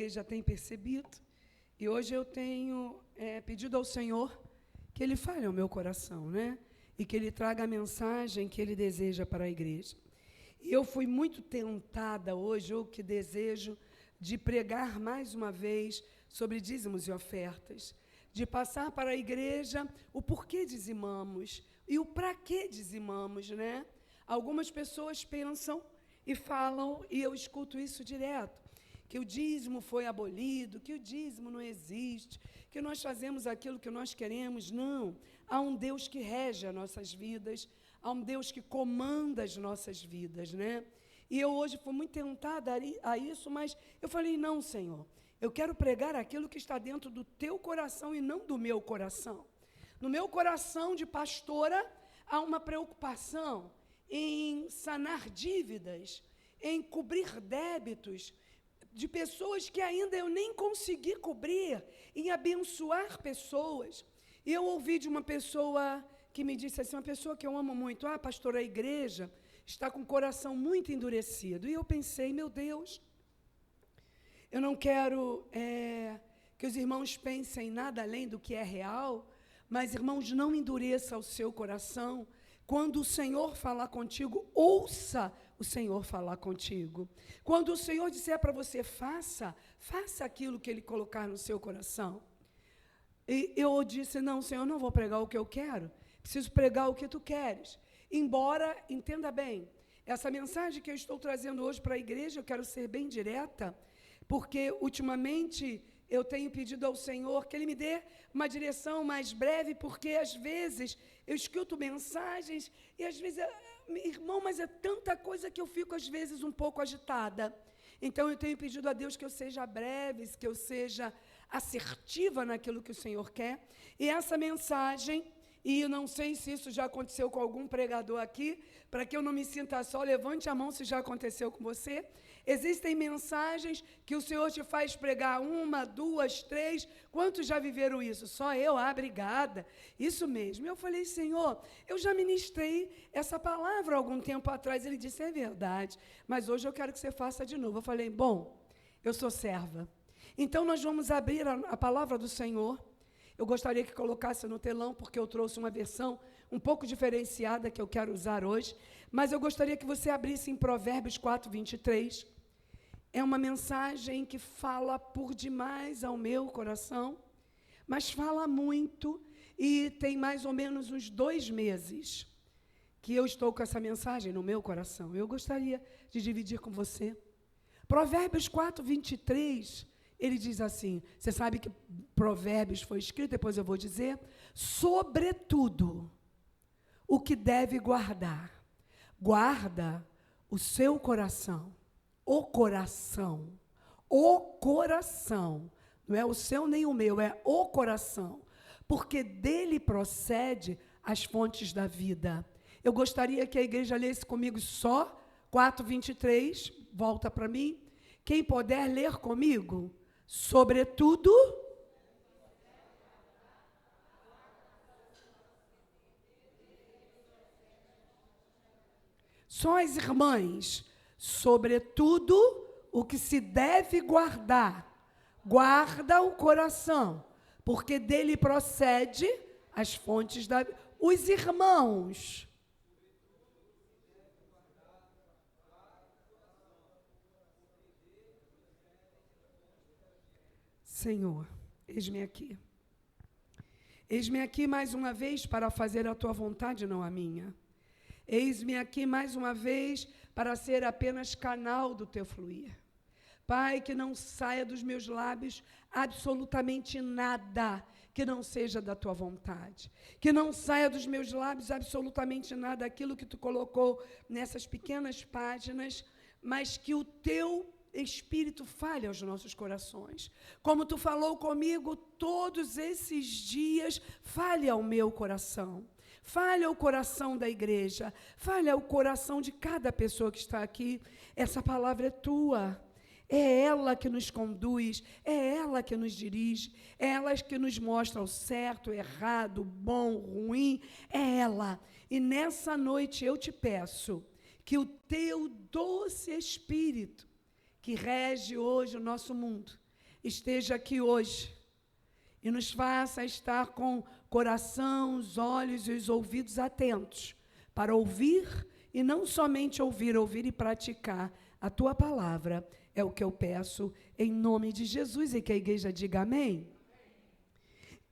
já tem percebido, e hoje eu tenho pedido ao Senhor que Ele fale ao meu coração, né? E que Ele traga a mensagem que Ele deseja para a igreja. E eu fui muito tentada hoje, ou que desejo, de pregar mais uma vez sobre dízimos e ofertas, de passar para a igreja o porquê dizimamos e o para que dizimamos, né? Algumas pessoas pensam e falam, e eu escuto isso direto, que o dízimo foi abolido, que o dízimo não existe, que nós fazemos aquilo que nós queremos. Não, há um Deus que rege as nossas vidas, há um Deus que comanda as nossas vidas, né? E eu hoje fui muito tentada a isso, mas eu falei, não, Senhor, eu quero pregar aquilo que está dentro do teu coração e não do meu coração. No meu coração de pastora, há uma preocupação em sanar dívidas, em cobrir débitos, de pessoas que ainda eu nem consegui cobrir, em abençoar pessoas. E eu ouvi de uma pessoa que me disse assim, uma pessoa que eu amo muito, pastora, a igreja está com o coração muito endurecido. E eu pensei, meu Deus, eu não quero que os irmãos pensem nada além do que é real, mas, irmãos, não endureça o seu coração. Quando o Senhor falar contigo, ouça o Senhor falar contigo. Quando o Senhor disser para você, faça aquilo que Ele colocar no seu coração. E eu disse, não, Senhor, não vou pregar o que eu quero, preciso pregar o que Tu queres. Embora, entenda bem, essa mensagem que eu estou trazendo hoje para a igreja, eu quero ser bem direta, porque, ultimamente, eu tenho pedido ao Senhor que Ele me dê uma direção mais breve, porque, às vezes, eu escuto mensagens e, às vezes, irmão, mas é tanta coisa que eu fico, às vezes, um pouco agitada. Então, eu tenho pedido a Deus que eu seja breve, que eu seja assertiva naquilo que o Senhor quer. E essa mensagem, e eu não sei se isso já aconteceu com algum pregador aqui, para que eu não me sinta só, levante a mão se já aconteceu com você. Existem mensagens que o Senhor te faz pregar 1, 2, 3. Quantos já viveram isso? Só eu? Obrigada. Isso mesmo. Eu falei, Senhor, eu já ministrei essa palavra algum tempo atrás. Ele disse, é verdade, mas hoje eu quero que você faça de novo. Eu falei, bom, eu sou serva. Então, nós vamos abrir a palavra do Senhor. Eu gostaria que colocasse no telão, porque eu trouxe uma versão um pouco diferenciada que eu quero usar hoje, mas eu gostaria que você abrisse em Provérbios 4, 23. É uma mensagem que fala por demais ao meu coração, mas fala muito, e tem mais ou menos uns 2 meses que eu estou com essa mensagem no meu coração. Eu gostaria de dividir com você. Provérbios 4, 23, ele diz assim, você sabe que Provérbios foi escrito, depois eu vou dizer, sobretudo, o que deve guardar, guarda o seu coração, o coração, não é o seu nem o meu, é o coração, porque dele procede as fontes da vida. Eu gostaria que a igreja lesse comigo só 4:23, volta para mim. Quem puder ler comigo, sobretudo, só as irmãs, sobretudo o que se deve guardar, guarda o coração, porque dele procede as fontes da vida. Os irmãos, Senhor, eis-me aqui. Eis-me aqui mais uma vez para fazer a tua vontade, não a minha. Eis-me aqui mais uma vez para ser apenas canal do teu fluir. Pai, que não saia dos meus lábios absolutamente nada que não seja da tua vontade. Que não saia dos meus lábios absolutamente nada aquilo que tu colocou nessas pequenas páginas, mas que o teu Espírito fale aos nossos corações. Como tu falou comigo todos esses dias, fale ao meu coração. Fale ao coração da igreja, fale ao coração de cada pessoa que está aqui. Essa palavra é tua, é ela que nos conduz, é ela que nos dirige, é ela que nos mostra o certo, o errado, o bom, o ruim, é ela. E nessa noite eu te peço que o teu doce Espírito, que rege hoje o nosso mundo, esteja aqui hoje e nos faça estar com coração, os olhos e os ouvidos atentos para ouvir e não somente ouvir e praticar a tua palavra. É o que eu peço em nome de Jesus e que a igreja diga amém.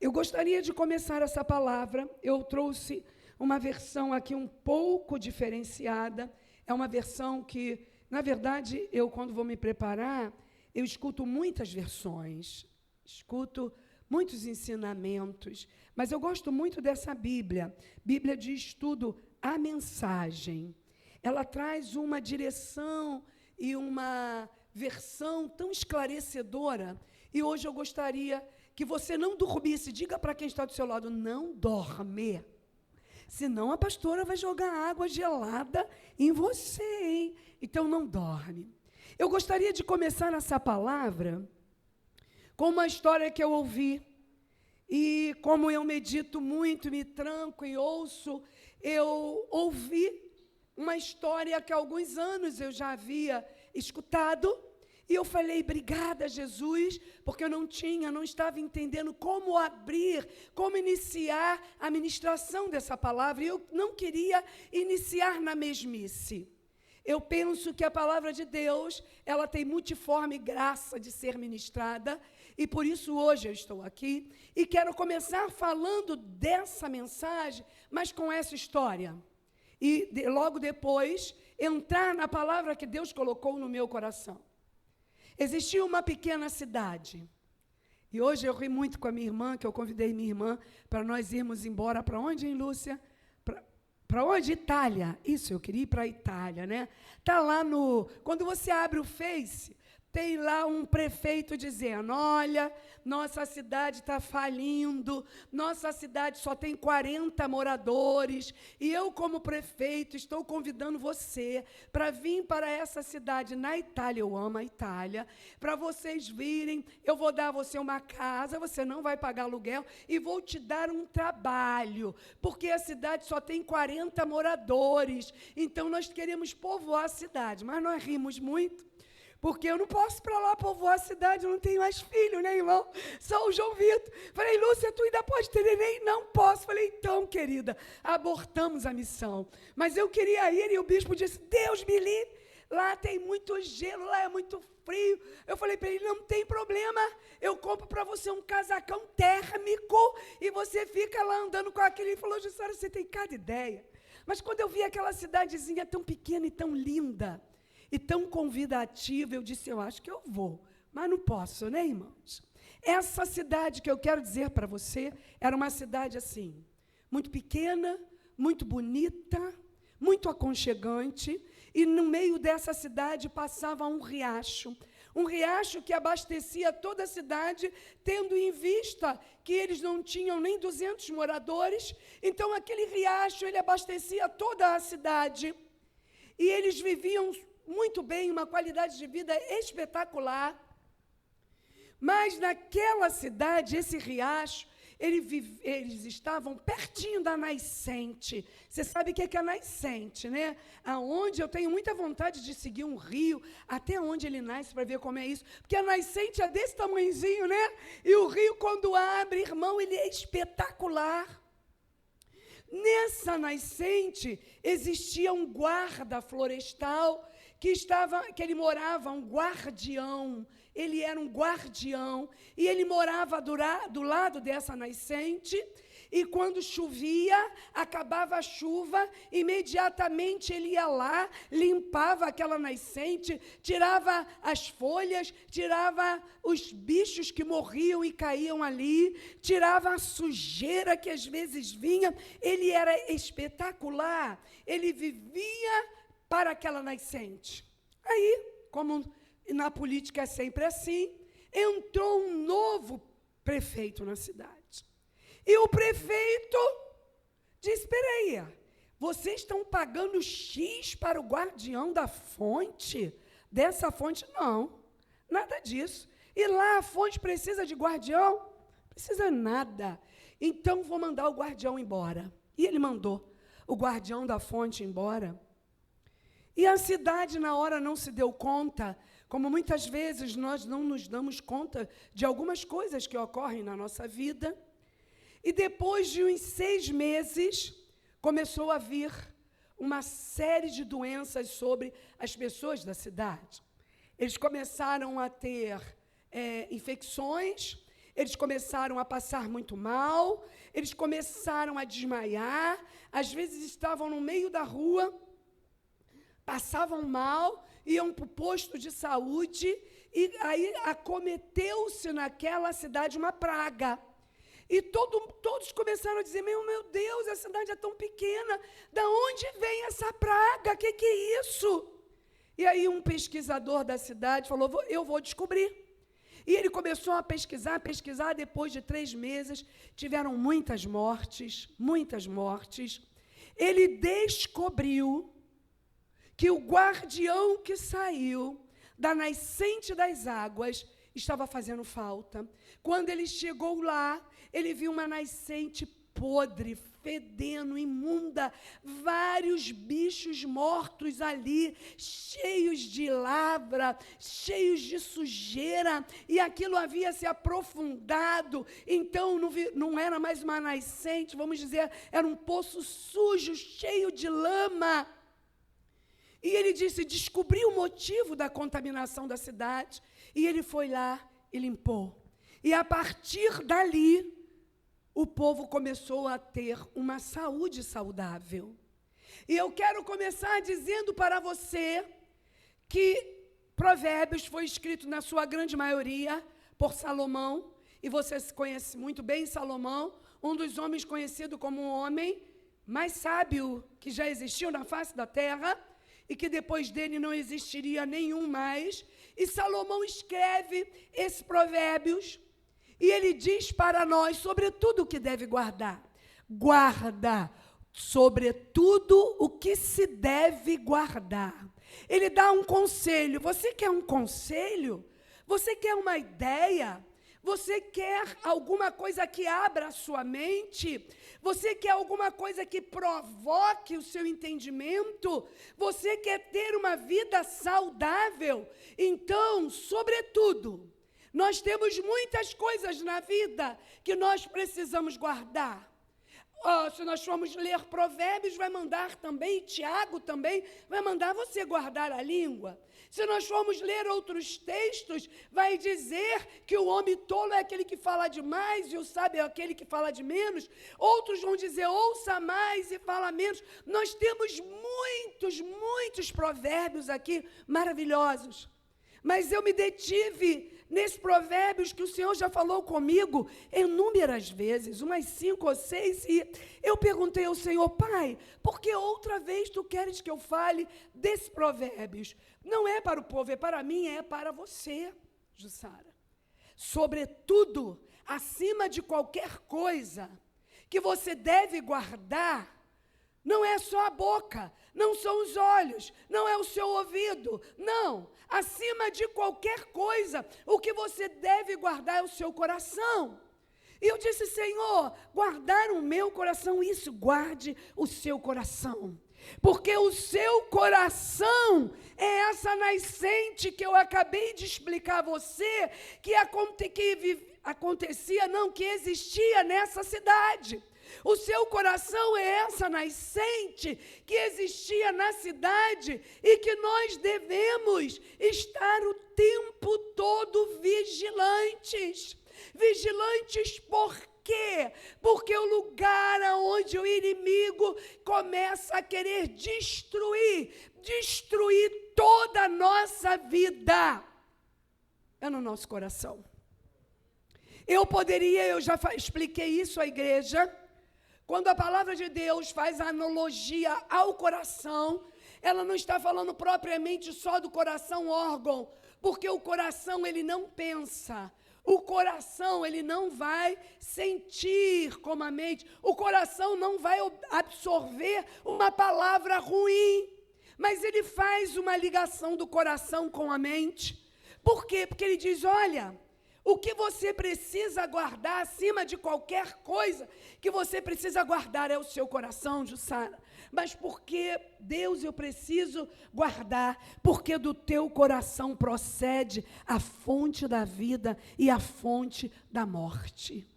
Eu gostaria de começar essa palavra. Eu trouxe uma versão aqui um pouco diferenciada. É uma versão que, na verdade, eu quando vou me preparar, eu escuto muitas versões, escuto muitos ensinamentos, mas eu gosto muito dessa Bíblia de estudo, a mensagem. Ela traz uma direção e uma versão tão esclarecedora, e hoje eu gostaria que você não dormisse. Diga para quem está do seu lado, não dorme, senão a pastora vai jogar água gelada em você, hein? Então não dorme. Eu gostaria de começar essa palavra com uma história que eu ouvi, e como eu medito muito, me tranco e ouço, eu ouvi uma história que há alguns anos eu já havia escutado, e eu falei, obrigada, Jesus, porque eu não estava entendendo como abrir, como iniciar a ministração dessa palavra, e eu não queria iniciar na mesmice. Eu penso que a palavra de Deus, ela tem multiforme graça de ser ministrada, e por isso hoje eu estou aqui, e quero começar falando dessa mensagem, mas com essa história. E logo depois, entrar na palavra que Deus colocou no meu coração. Existia uma pequena cidade, e hoje eu ri muito com a minha irmã, que eu convidei minha irmã para nós irmos embora. Para onde, hein, Lúcia? Para onde? Itália. Isso, eu queria ir para a Itália, né? Está lá quando você abre o Face, tem lá um prefeito dizendo, olha, nossa cidade está falindo, nossa cidade só tem 40 moradores, e eu, como prefeito, estou convidando você para vir para essa cidade na Itália, eu amo a Itália, para vocês virem, eu vou dar a você uma casa, você não vai pagar aluguel, e vou te dar um trabalho, porque a cidade só tem 40 moradores, então nós queremos povoar a cidade, mas nós rimos muito, porque eu não posso ir para lá povoar a cidade, eu não tenho mais filho, né, irmão? Só o João Vitor. Falei, Lúcia, tu ainda pode ter neném? Não posso. Falei, então, querida, abortamos a missão. Mas eu queria ir, e o bispo disse, Deus me livre, lá tem muito gelo, lá é muito frio. Eu falei para ele, não tem problema, eu compro para você um casacão térmico, e você fica lá andando com aquele. Ele falou, Jussara, você tem cada ideia. Mas quando eu vi aquela cidadezinha tão pequena e tão linda, e tão convidativa, eu disse, eu acho que eu vou, mas não posso, né, irmãos? Essa cidade que eu quero dizer para você, era uma cidade assim, muito pequena, muito bonita, muito aconchegante, e no meio dessa cidade passava um riacho que abastecia toda a cidade, tendo em vista que eles não tinham nem 200 moradores, então aquele riacho, ele abastecia toda a cidade, e eles viviam muito bem, uma qualidade de vida espetacular. Mas naquela cidade, esse riacho, eles estavam pertinho da nascente. Você sabe o que é a nascente, né? Aonde eu tenho muita vontade de seguir um rio, até onde ele nasce, para ver como é isso. Porque a nascente é desse tamanhozinho, né? E o rio, quando abre, irmão, ele é espetacular. Nessa nascente, existia um guarda florestal, que ele morava, um guardião, ele era um guardião, e ele morava do lado dessa nascente, e quando chovia, acabava a chuva, imediatamente ele ia lá, limpava aquela nascente, tirava as folhas, tirava os bichos que morriam e caíam ali, tirava a sujeira que às vezes vinha. Ele era espetacular, ele vivia para aquela nascente. Aí, como na política é sempre assim, entrou um novo prefeito na cidade. E o prefeito disse, espera aí, vocês estão pagando X para o guardião da fonte? Dessa fonte? Não, nada disso. E lá a fonte precisa de guardião? Não precisa nada. Então, vou mandar o guardião embora. E ele mandou o guardião da fonte embora. E a cidade, na hora, não se deu conta como muitas vezes nós não nos damos conta de algumas coisas que ocorrem na nossa vida. E depois de uns 6 meses, começou a vir uma série de doenças sobre as pessoas da cidade. Eles começaram a ter infecções, eles começaram a passar muito mal, eles começaram a desmaiar, às vezes estavam no meio da rua, passavam mal, iam para o posto de saúde, e aí acometeu-se naquela cidade uma praga. E todos começaram a dizer, meu Deus, a cidade é tão pequena, da onde vem essa praga? Que é isso? E aí um pesquisador da cidade falou, eu vou descobrir. E ele começou a pesquisar, depois de 3 meses, tiveram muitas mortes. Ele descobriu que o guardião que saiu da nascente das águas estava fazendo falta. Quando ele chegou lá, ele viu uma nascente podre, fedendo, imunda, vários bichos mortos ali, cheios de lavra, cheios de sujeira, e aquilo havia se aprofundado, então não era mais uma nascente, vamos dizer, era um poço sujo, cheio de lama. E ele disse, descobriu o motivo da contaminação da cidade, e ele foi lá e limpou. E a partir dali, o povo começou a ter uma saúde saudável. E eu quero começar dizendo para você que Provérbios foi escrito, na sua grande maioria, por Salomão, e você conhece muito bem Salomão, um dos homens conhecido como o homem mais sábio que já existiu na face da terra, e que depois dele não existiria nenhum mais. E Salomão escreve esses provérbios, e ele diz para nós sobre tudo o que deve guardar. Guarda sobre tudo o que se deve guardar. Ele dá um conselho. Você quer um conselho? Você quer uma ideia? Você quer alguma coisa que abra a sua mente? Você quer alguma coisa que provoque o seu entendimento? Você quer ter uma vida saudável? Então, sobretudo, nós temos muitas coisas na vida que nós precisamos guardar. Se nós formos ler Provérbios, vai mandar também, Tiago também, vai mandar você guardar a língua. Se nós formos ler outros textos, vai dizer que o homem tolo é aquele que fala demais e o sábio é aquele que fala de menos. Outros vão dizer, ouça mais e fala menos. Nós temos muitos provérbios aqui maravilhosos. Mas eu me detive nesses provérbios que o Senhor já falou comigo inúmeras vezes, umas 5 ou 6, e eu perguntei ao Senhor, Pai, por que outra vez tu queres que eu fale desses provérbios? Não é para o povo, é para mim, é para você, Jussara. Sobretudo, acima de qualquer coisa que você deve guardar, não é só a boca, não são os olhos, não é o seu ouvido, não. Acima de qualquer coisa, o que você deve guardar é o seu coração. E eu disse, Senhor, guardar o meu coração, isso, guarde o seu coração. Porque o seu coração é essa nascente que eu acabei de explicar a você, que existia nessa cidade. O seu coração é essa nascente que existia na cidade e que nós devemos estar o tempo todo vigilantes. Vigilantes por quê? Porque o lugar onde o inimigo começa a querer destruir toda a nossa vida, é no nosso coração. Eu já expliquei isso à igreja. Quando a palavra de Deus faz a analogia ao coração, ela não está falando propriamente só do coração órgão, porque o coração ele não pensa, o coração ele não vai sentir como a mente, o coração não vai absorver uma palavra ruim, mas ele faz uma ligação do coração com a mente. Por quê? Porque ele diz, olha, o que você precisa guardar, acima de qualquer coisa, que você precisa guardar é o seu coração, Jussara. Mas porque, Deus, eu preciso guardar? Porque do teu coração procede a fonte da vida e a fonte da morte.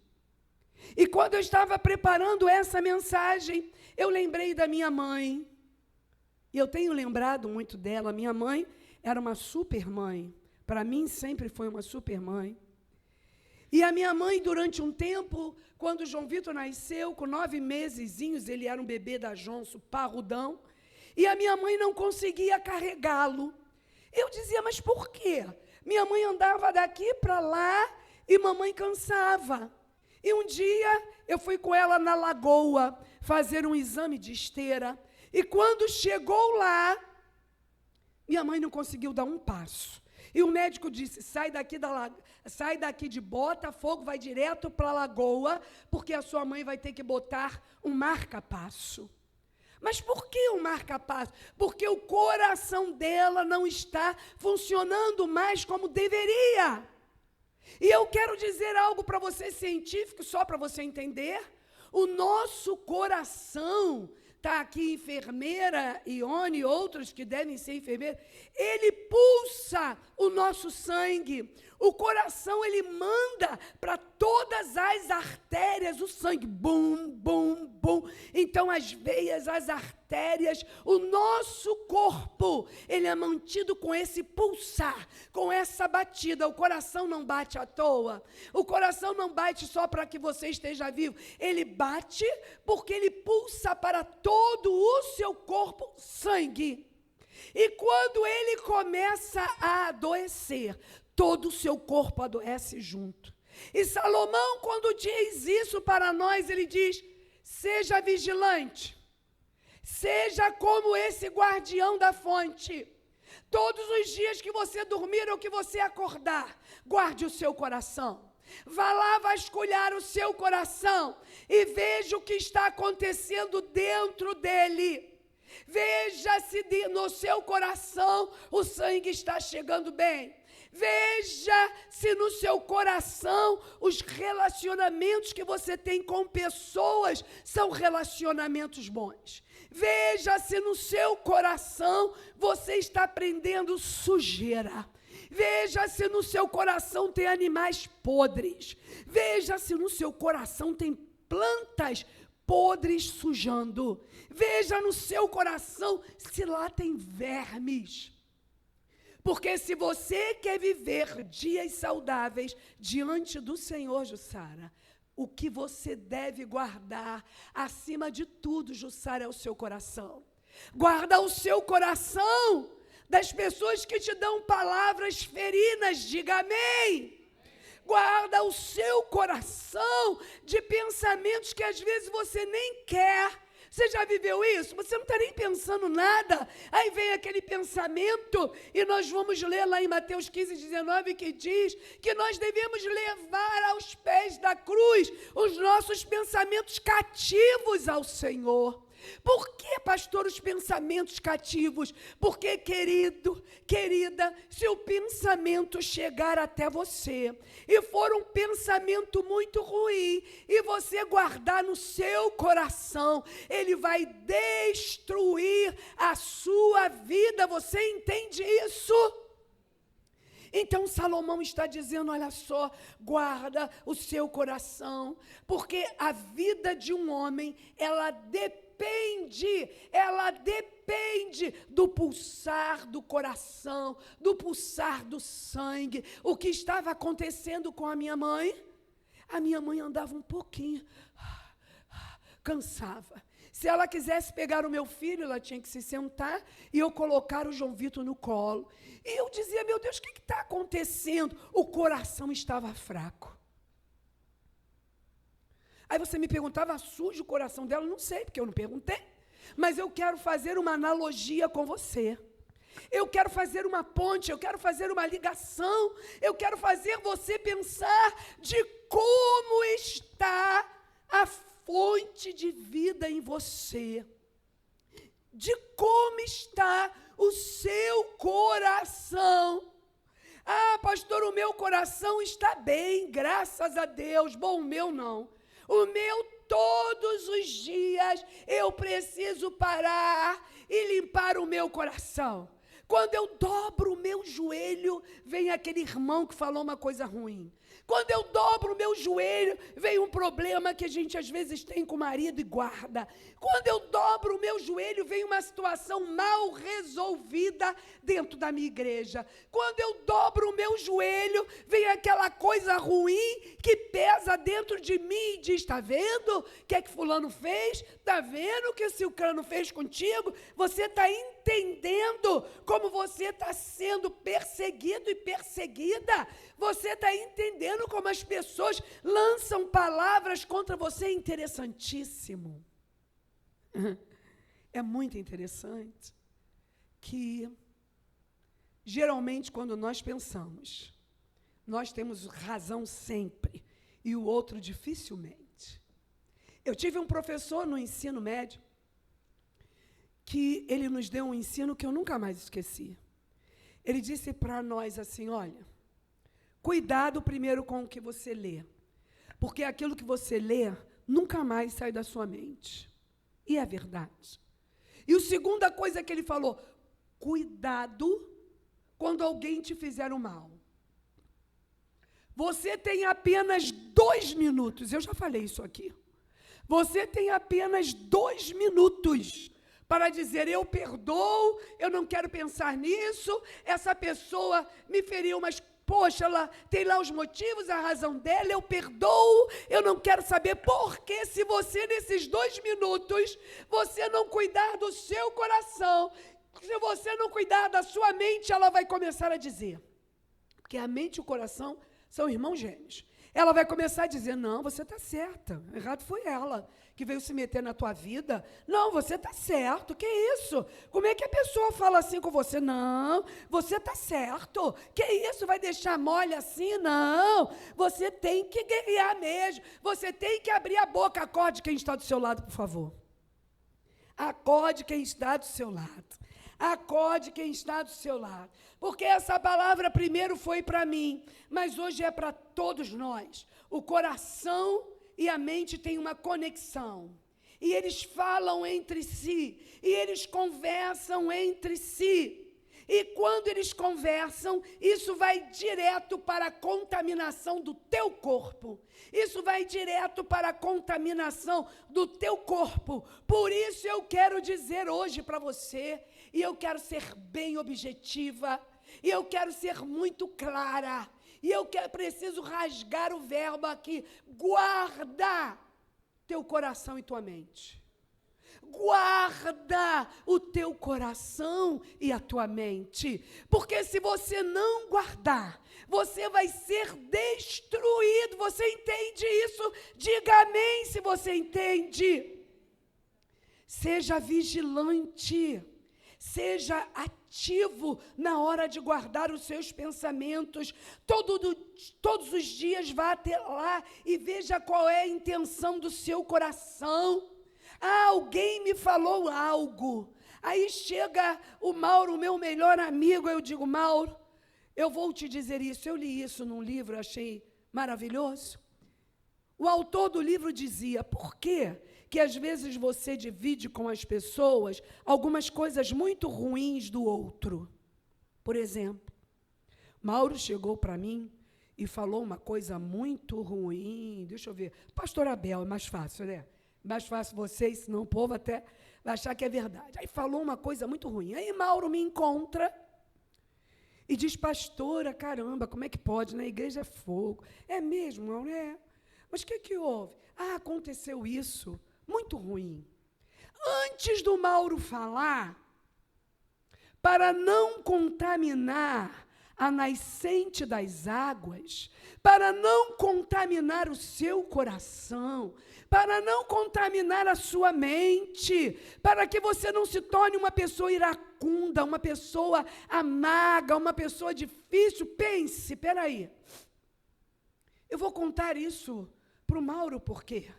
E quando eu estava preparando essa mensagem, eu lembrei da minha mãe. E eu tenho lembrado muito dela. Minha mãe era uma super mãe. Para mim, sempre foi uma super mãe. E a minha mãe, durante um tempo, quando o João Vitor nasceu, com 9 mesezinhos, ele era um bebê da Jonso, parrudão, e a minha mãe não conseguia carregá-lo. Eu dizia, mas por quê? Minha mãe andava daqui para lá e mamãe cansava. E um dia, eu fui com ela na lagoa fazer um exame de esteira, e quando chegou lá, minha mãe não conseguiu dar um passo. E o médico disse, sai daqui de Botafogo, vai direto para a lagoa, porque a sua mãe vai ter que botar um marca-passo. Mas por que um marca-passo? Porque o coração dela não está funcionando mais como deveria. E eu quero dizer algo para você científico, só para você entender. O nosso coração, está aqui enfermeira, Ione e outros que devem ser enfermeiras, ele pulsa o nosso sangue. O coração, ele manda para todas as artérias o sangue. Bum, bum, bum. Então, as veias, as artérias, o nosso corpo, ele é mantido com esse pulsar, com essa batida. O coração não bate à toa. O coração não bate só para que você esteja vivo. Ele bate porque ele pulsa para todo o seu corpo sangue. E quando ele começa a adoecer, todo o seu corpo adoece junto. E Salomão, quando diz isso para nós, ele diz, seja vigilante, seja como esse guardião da fonte. Todos os dias que você dormir ou que você acordar, guarde o seu coração. Vá lá vasculhar o seu coração e veja o que está acontecendo dentro dele. Veja se no seu coração o sangue está chegando bem. Veja se no seu coração os relacionamentos que você tem com pessoas são relacionamentos bons. Veja se no seu coração você está prendendo sujeira. Veja se no seu coração tem animais podres. Veja se no seu coração tem plantas podres sujando. Veja no seu coração se lá tem vermes. Porque se você quer viver dias saudáveis diante do Senhor, Jussara, o que você deve guardar acima de tudo, Jussara, é o seu coração. Guarda o seu coração das pessoas que te dão palavras ferinas, diga amém. Guarda o seu coração de pensamentos que às vezes você nem quer. Você já viveu isso? Você não está nem pensando nada. Aí vem aquele pensamento, e nós vamos ler lá em Mateus 15, 19, que diz que nós devemos levar aos pés da cruz os nossos pensamentos cativos ao Senhor. Por que, pastor, os pensamentos cativos? Porque, querido, querida, se o pensamento chegar até você e for um pensamento muito ruim e você guardar no seu coração, ele vai destruir a sua vida. Você entende isso? Então Salomão está dizendo, olha só, guarda o seu coração, porque a vida de um homem, ela depende do pulsar do coração, do pulsar do sangue. O que estava acontecendo com a minha mãe andava um pouquinho, cansava. Se ela quisesse pegar o meu filho, ela tinha que se sentar e eu colocar o João Vitor no colo. E eu dizia, meu Deus, o que está acontecendo? O coração estava fraco. Aí você me perguntava, sujo o coração dela? Não sei, porque eu não perguntei. Mas eu quero fazer uma analogia com você. Eu quero fazer uma ponte, eu quero fazer uma ligação. Eu quero fazer você pensar de como está a fonte de vida em você. De como está o seu coração. Ah, pastor, o meu coração está bem, graças a Deus. Bom, o meu não. O meu, todos os dias, eu preciso parar e limpar o meu coração. Quando eu dobro o meu joelho, vem aquele irmão que falou uma coisa ruim. Quando eu dobro o meu joelho, vem um problema que a gente às vezes tem com o marido e guarda. Quando eu dobro o meu joelho, vem uma situação mal resolvida dentro da minha igreja. Quando eu dobro o meu joelho, vem aquela coisa ruim que pesa dentro de mim e diz, está vendo o que é que fulano fez? Está vendo o que o Silcano fez contigo? Você está entendendo como você está sendo perseguido e perseguida? Você está entendendo como as pessoas lançam palavras contra você? É interessantíssimo. É muito interessante que, geralmente, quando nós pensamos, nós temos razão sempre e o outro dificilmente. Eu tive um professor no ensino médio que ele nos deu um ensino que eu nunca mais esqueci. Ele disse para nós assim, olha, cuidado primeiro com o que você lê, porque aquilo que você lê nunca mais sai da sua mente. E é verdade. E a segunda coisa que ele falou, cuidado quando alguém te fizer o mal. Você tem apenas 2 minutos, eu já falei isso aqui. Você tem apenas 2 minutos para dizer, eu perdoo, eu não quero pensar nisso, essa pessoa me feriu, mas poxa, ela tem lá os motivos, a razão dela, eu perdoo, eu não quero saber, porque se você, nesses 2 minutos, você não cuidar do seu coração, se você não cuidar da sua mente, ela vai começar a dizer, porque a mente e o coração são irmãos gêmeos. Ela vai começar a dizer, não, você está certa, errado foi ela que veio se meter na tua vida. Não, você está certo, que isso? Como é que a pessoa fala assim com você? Não, você está certo, que isso? Vai deixar mole assim? Não, você tem que guerrear mesmo, você tem que abrir a boca. Acorde quem está do seu lado, por favor. Acorde quem está do seu lado. Acorde quem está do seu lado. Porque essa palavra primeiro foi para mim, mas hoje é para todos nós. O coração e a mente têm uma conexão. E eles falam entre si. E eles conversam entre si. E quando eles conversam, isso vai direto para a contaminação do teu corpo. Isso vai direto para a contaminação do teu corpo. Por isso eu quero dizer hoje para você, e eu quero ser bem objetiva, e eu quero ser muito clara, e eu preciso rasgar o verbo aqui, guarda teu coração e tua mente. Guarda o teu coração e a tua mente, porque se você não guardar, você vai ser destruído. Você entende isso? Diga amém se você entende. Seja vigilante, seja ativo na hora de guardar os seus pensamentos. Todos os dias vá até lá e veja qual é a intenção do seu coração. Ah, alguém me falou algo. Aí chega o Mauro, meu melhor amigo, eu digo, Mauro, eu vou te dizer isso. Eu li isso num livro, achei maravilhoso. O autor do livro dizia, por quê que às vezes você divide com as pessoas algumas coisas muito ruins do outro? Por exemplo, Mauro chegou para mim e falou uma coisa muito ruim. Deixa eu ver. Pastor Abel, é mais fácil, né? Mais fácil vocês, senão o povo até vai achar que é verdade. Aí falou uma coisa muito ruim. Aí Mauro me encontra e diz, pastora, caramba, como é que pode? Na igreja é fogo. É mesmo, Mauro? É. Mas o que houve? Ah, aconteceu isso. Muito ruim. Antes do Mauro falar, para não contaminar a nascente das águas, para não contaminar o seu coração, para não contaminar a sua mente, para que você não se torne uma pessoa iracunda, uma pessoa amarga, uma pessoa difícil. Pense, peraí, eu vou contar isso para o Mauro, por quê?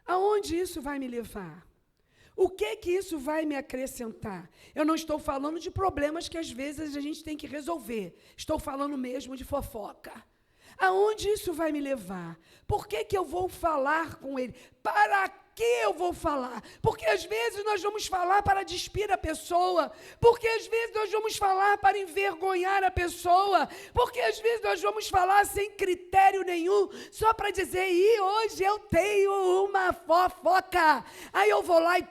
Aonde isso vai me levar? O que isso vai me acrescentar? Eu não estou falando de problemas que às vezes a gente tem que resolver. Estou falando mesmo de fofoca. Aonde isso vai me levar? Por que eu vou falar com ele? Para que eu vou falar? Porque às vezes nós vamos falar para despir a pessoa. Porque às vezes nós vamos falar para envergonhar a pessoa. Porque às vezes nós vamos falar sem critério nenhum, só para dizer, hoje eu tenho uma fofoca. Aí eu vou lá e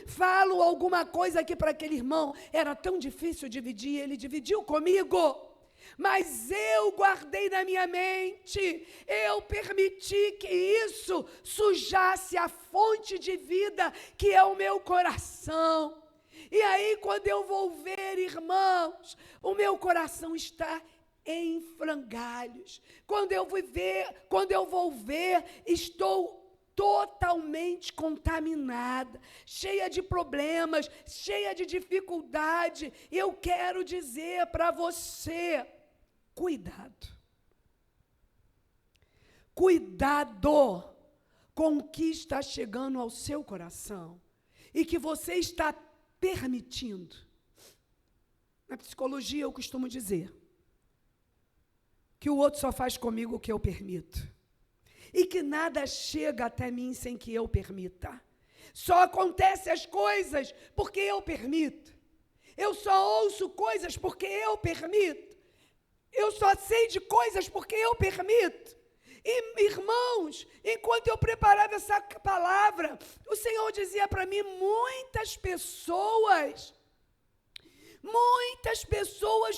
falo alguma coisa aqui para aquele irmão. Era tão difícil dividir, ele dividiu comigo. Mas eu guardei na minha mente, eu permiti que isso sujasse a fonte de vida que é o meu coração. E aí, quando eu vou ver, irmãos, o meu coração está em frangalhos. Quando eu vou ver, estou totalmente contaminada, cheia de problemas, cheia de dificuldade. Eu quero dizer para você, cuidado. Cuidado com o que está chegando ao seu coração e que você está permitindo. Na psicologia eu costumo dizer que o outro só faz comigo o que eu permito. E que nada chega até mim sem que eu permita. Só acontecem as coisas porque eu permito. Eu só ouço coisas porque eu permito. Eu só sei de coisas porque eu permito. E, irmãos, enquanto eu preparava essa palavra, o Senhor dizia para mim, muitas pessoas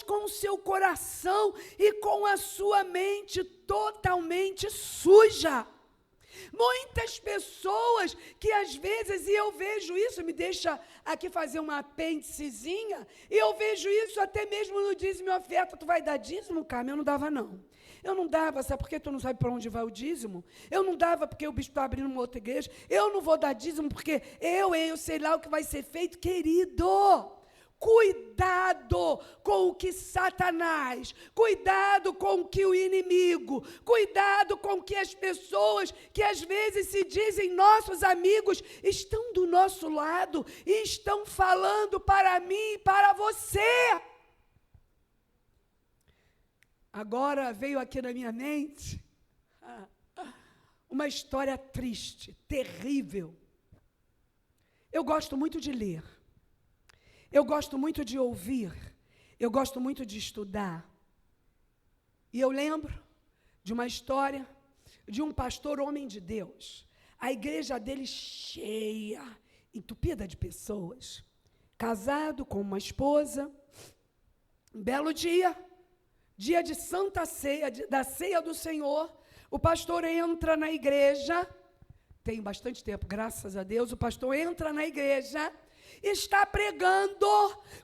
com o seu coração e com a sua mente totalmente suja. Muitas pessoas que às vezes, e eu vejo isso, me deixa aqui fazer uma apêndicezinha, e eu vejo isso até mesmo no dízimo e oferta. Tu vai dar dízimo, Carmen? Eu não dava, não. Eu não dava, sabe por quê? Tu não sabe para onde vai o dízimo? Eu não dava porque o bispo está abrindo uma outra igreja. Eu não vou dar dízimo porque eu sei lá o que vai ser feito. Querido, cuidado com o que Satanás, cuidado com o que o inimigo, cuidado com o que as pessoas que às vezes se dizem nossos amigos estão do nosso lado e estão falando para mim e para você. Agora veio aqui na minha mente uma história triste, terrível. Eu gosto muito de ler. Eu gosto muito de ouvir, eu gosto muito de estudar. E eu lembro de uma história de um pastor homem de Deus. A igreja dele cheia, entupida de pessoas. Casado com uma esposa. Um belo dia de Santa Ceia, da Ceia do Senhor, o pastor entra na igreja. Tem bastante tempo, graças a Deus, o pastor entra na igreja, está pregando,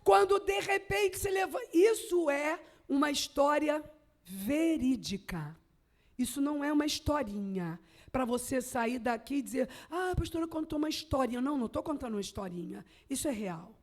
quando de repente se levanta. Isso é uma história verídica. Isso não é uma historinha, para você sair daqui e dizer, a pastora contou uma historinha. Não estou contando uma historinha, isso é real.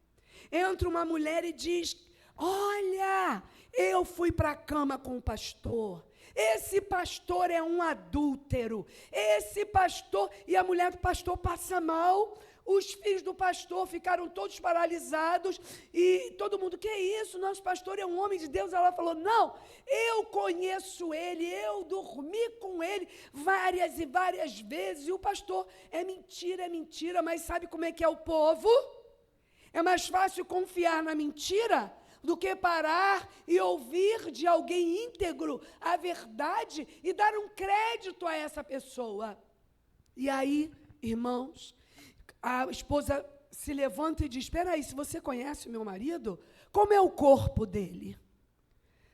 Entra uma mulher e diz, olha, eu fui para a cama com o pastor. Esse pastor é um adúltero. Esse pastor, e a mulher do pastor passa mal. Os filhos do pastor ficaram todos paralisados e todo mundo, que é isso? Nosso pastor é um homem de Deus. Ela falou, não, eu conheço ele, eu dormi com ele várias e várias vezes. E o pastor, é mentira, mas sabe como é que é o povo? É mais fácil confiar na mentira do que parar e ouvir de alguém íntegro a verdade e dar um crédito a essa pessoa. E aí, irmãos, a esposa se levanta e diz, espera aí, se você conhece o meu marido, como é o corpo dele?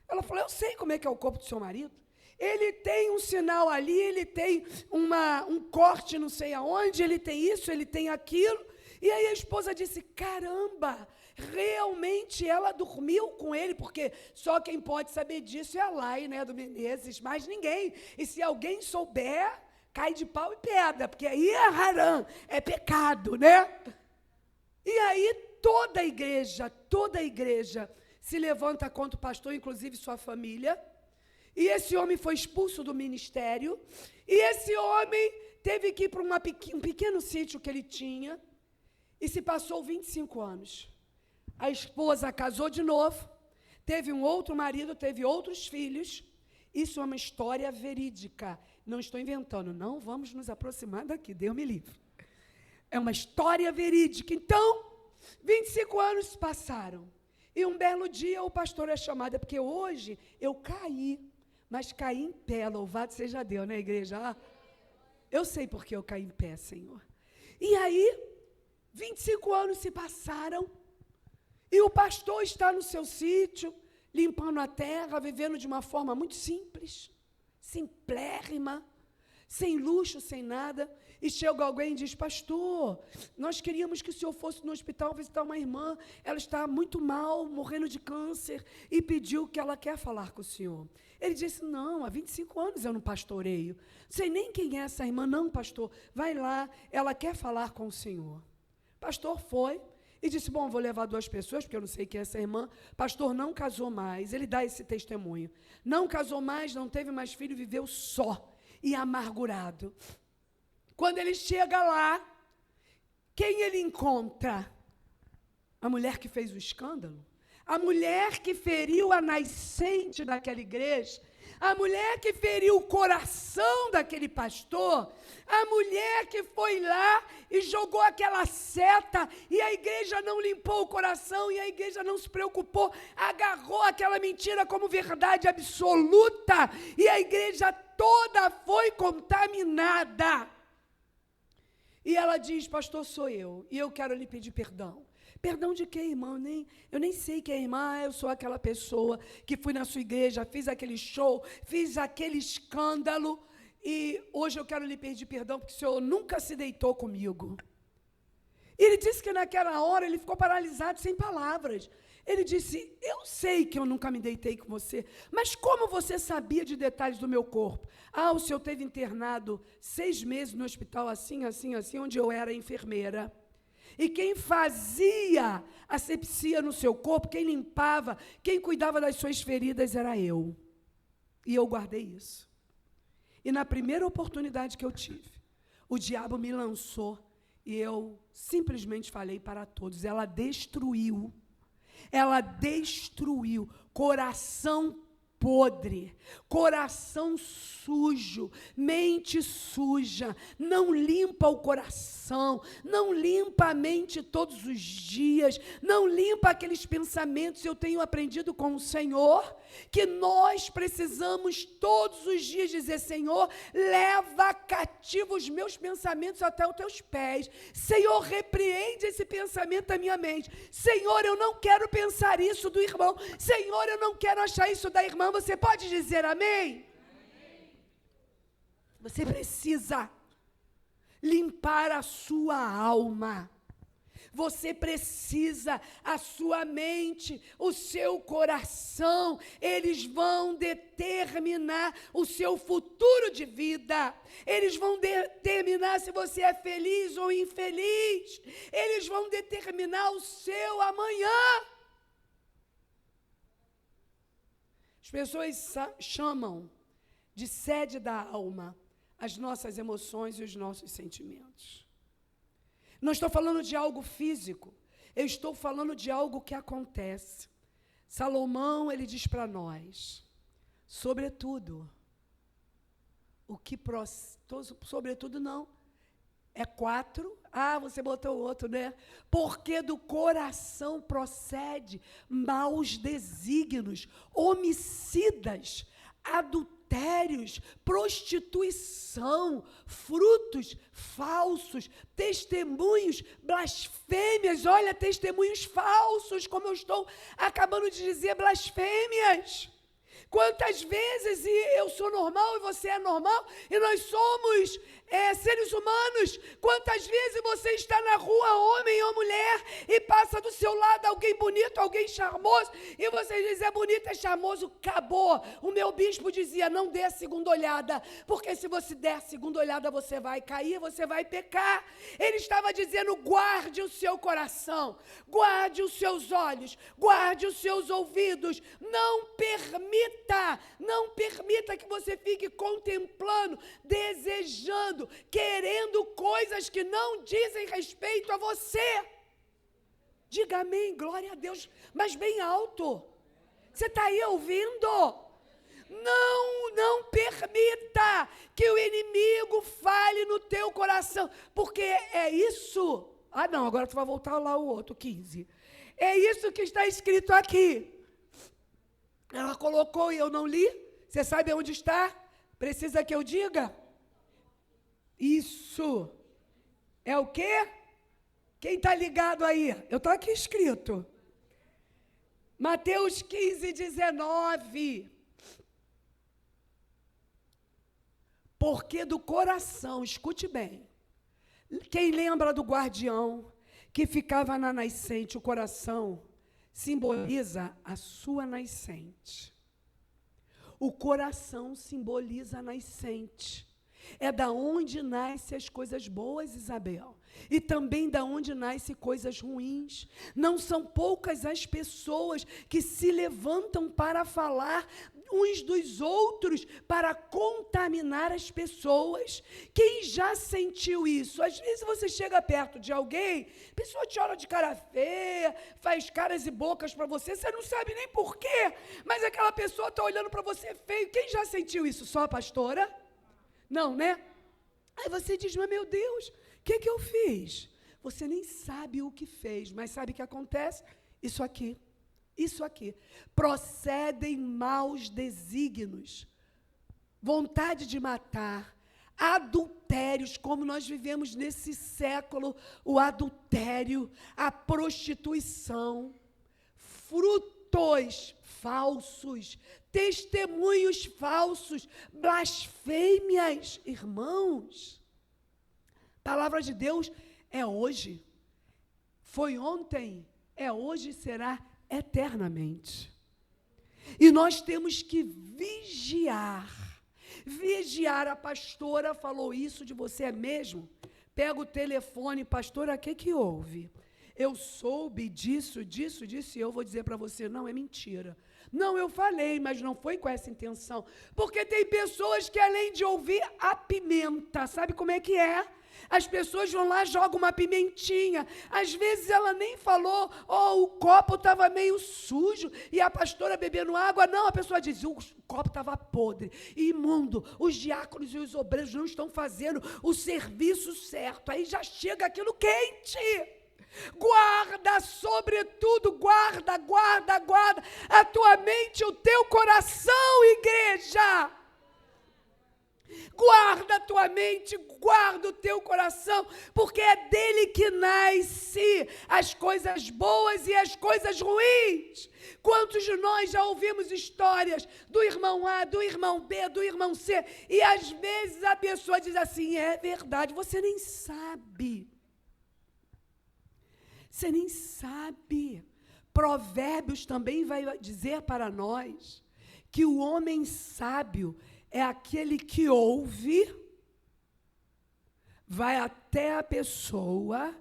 Ela falou, eu sei como é que é o corpo do seu marido. Ele tem um sinal ali, ele tem um corte não sei aonde, ele tem isso, ele tem aquilo. E aí a esposa disse, caramba, realmente ela dormiu com ele, porque só quem pode saber disso é a Lai, né, do Menezes, mais ninguém. E se alguém souber, cai de pau e pedra, porque aí é haram, é pecado, né? E aí toda a igreja se levanta contra o pastor, inclusive sua família, e esse homem foi expulso do ministério, e esse homem teve que ir para um pequeno sítio que ele tinha, E se passou 25 anos. A esposa casou de novo, teve um outro marido, teve outros filhos. Isso é uma história verídica. Não estou inventando, não vamos nos aproximar daqui, Deus me livre. É uma história verídica. Então, 25 anos se passaram. E um belo dia o pastor é chamado, porque hoje eu caí, mas caí em pé, louvado seja Deus, né, igreja? Eu sei porque eu caí em pé, Senhor. E aí, 25 anos se passaram, e o pastor está no seu sítio, limpando a terra, vivendo de uma forma muito simples, simplérrima, sem luxo, sem nada. E chega alguém e diz: pastor, nós queríamos que o senhor fosse no hospital visitar uma irmã, ela está muito mal, morrendo de câncer, e pediu que ela quer falar com o senhor. Ele disse: não, há 25 anos eu não pastoreio, não sei nem quem é essa irmã. Não, pastor, vai lá, ela quer falar com o senhor. Pastor foi e disse: bom, vou levar 2 pessoas, porque eu não sei quem é essa irmã. Pastor não casou mais, ele dá esse testemunho. Não casou mais, não teve mais filho, viveu só e amargurado. Quando ele chega lá, quem ele encontra? A mulher que fez o escândalo, a mulher que feriu a nascente daquela igreja, a mulher que feriu o coração daquele pastor, a mulher que foi lá e jogou aquela seta, e a igreja não limpou o coração, e a igreja não se preocupou, agarrou aquela mentira como verdade absoluta, e a igreja toda foi contaminada. E ela diz: pastor, sou eu, e eu quero lhe pedir perdão. Perdão de quê, irmão? Eu nem sei quem é irmã. Eu sou aquela pessoa que fui na sua igreja, fiz aquele show, fiz aquele escândalo, e hoje eu quero lhe pedir perdão, porque o senhor nunca se deitou comigo. E ele disse que naquela hora ele ficou paralisado, sem palavras. Ele disse: eu sei que eu nunca me deitei com você, mas como você sabia de detalhes do meu corpo? Ah, o senhor teve internado 6 meses no hospital, assim, onde eu era enfermeira. E quem fazia asepsia no seu corpo, quem limpava, quem cuidava das suas feridas era eu. E eu guardei isso. E na primeira oportunidade que eu tive, o diabo me lançou e eu simplesmente falei para todos. Ela destruiu, coração podre, coração sujo, mente suja, não limpa o coração, não limpa a mente todos os dias, não limpa aqueles pensamentos. Eu tenho aprendido com o Senhor que nós precisamos todos os dias dizer: Senhor, leva cativo os meus pensamentos até os teus pés. Senhor, repreende esse pensamento da minha mente. Senhor, eu não quero pensar isso do irmão. Senhor, eu não quero achar isso da irmã. Você pode dizer amém? Você precisa limpar a sua alma. Você precisa, a sua mente, o seu coração, eles vão determinar o seu futuro de vida. Eles vão determinar se você é feliz ou infeliz. Eles vão determinar o seu amanhã. As pessoas chamam de sede da alma as nossas emoções e os nossos sentimentos. Não estou falando de algo físico, eu estou falando de algo que acontece. Salomão, ele diz para nós: sobretudo, sobretudo não, é 4, você botou outro, né? Porque do coração procede maus desígnios, homicidas, adultérios, prostituição, frutos falsos, testemunhos, blasfêmias. Olha, testemunhos falsos, como eu estou acabando de dizer, blasfêmias. Quantas vezes, e eu sou normal e você é normal, e nós somos seres humanos, quantas vezes você está na rua, homem ou mulher, e passa do seu lado alguém bonito, alguém charmoso, e você diz: é bonito, é charmoso, acabou. O meu bispo dizia: não dê a segunda olhada, porque se você der a segunda olhada, você vai cair, você vai pecar. Ele estava dizendo: guarde o seu coração, guarde os seus olhos, guarde os seus ouvidos, não permita que você fique contemplando, desejando, querendo coisas que não dizem respeito a você. Diga amém, glória a Deus, mas bem alto. Você está aí ouvindo? Não permita que o inimigo fale no teu coração, porque é isso. Ah, não, agora tu vai voltar lá o outro, 15. É isso que está escrito aqui. Ela colocou e eu não li. Você sabe onde está? Precisa que eu diga? Isso. É o quê? Quem está ligado aí? Eu estou aqui escrito. Mateus 15, 19. Porque do coração, escute bem, quem lembra do guardião que ficava na nascente, o coração simboliza a sua nascente. O coração simboliza a nascente. É da onde nascem as coisas boas, Isabel. E também da onde nascem coisas ruins. Não são poucas as pessoas que se levantam para falar uns dos outros, para contaminar as pessoas. Quem já sentiu isso? Às vezes você chega perto de alguém, a pessoa te olha de cara feia, faz caras e bocas para você, você não sabe nem por quê, mas aquela pessoa está olhando para você feio. Quem já sentiu isso? Só a pastora? Não, né? Aí você diz, mas meu Deus, o que eu fiz? Você nem sabe o que fez, mas sabe o que acontece? Isso aqui. Procedem maus desígnios, vontade de matar, adultérios, como nós vivemos nesse século, o adultério, a prostituição, frutos falsos, testemunhos falsos, blasfêmias, irmãos. A palavra de Deus é hoje, foi ontem, é hoje e será eternamente. E nós temos que vigiar. A pastora falou isso de você mesmo? Pega o telefone, pastora, o que houve? Eu soube disso, e eu vou dizer para você, não, é mentira. Não, eu falei, mas não foi com essa intenção. Porque tem pessoas que, além de ouvir a pimenta, sabe como é que é? As pessoas vão lá, jogam uma pimentinha. Às vezes ela nem falou, o copo estava meio sujo e a pastora bebendo água. Não, a pessoa diz, o copo estava podre, imundo. Os diáconos e os obreiros não estão fazendo o serviço certo. Aí já chega aquilo quente. Guarda, sobretudo, guarda a tua mente, o teu coração, igreja. Guarda a tua mente, guarda o teu coração, porque é dele que nasce as coisas boas e as coisas ruins. Quantos de nós já ouvimos histórias do irmão A, do irmão B, do irmão C, e às vezes a pessoa diz assim, é verdade, você nem sabe. Você nem sabe. Provérbios também vai dizer para nós que o homem sábio é aquele que ouve, vai até a pessoa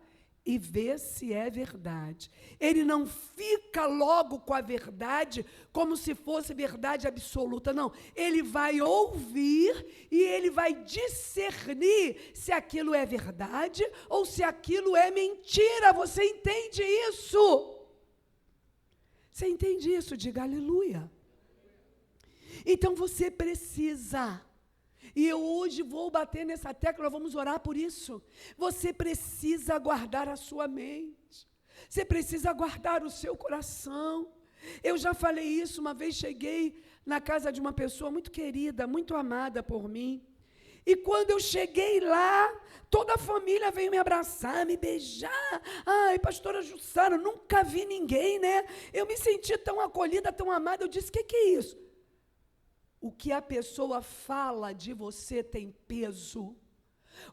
e vê se é verdade. Ele não fica logo com a verdade como se fosse verdade absoluta, não. Ele vai ouvir e ele vai discernir se aquilo é verdade ou se aquilo é mentira. Você entende isso? Você entende isso? Diga aleluia. Então você precisa, e eu hoje vou bater nessa tecla, vamos orar por isso. Você precisa guardar a sua mente, você precisa guardar o seu coração. Eu já falei isso, uma vez cheguei na casa de uma pessoa muito querida, muito amada por mim, e quando eu cheguei lá, toda a família veio me abraçar, me beijar. Ai, pastora Jussara, nunca vi ninguém, né? Eu me senti tão acolhida, tão amada. Eu disse, o que é isso? O que a pessoa fala de você tem peso.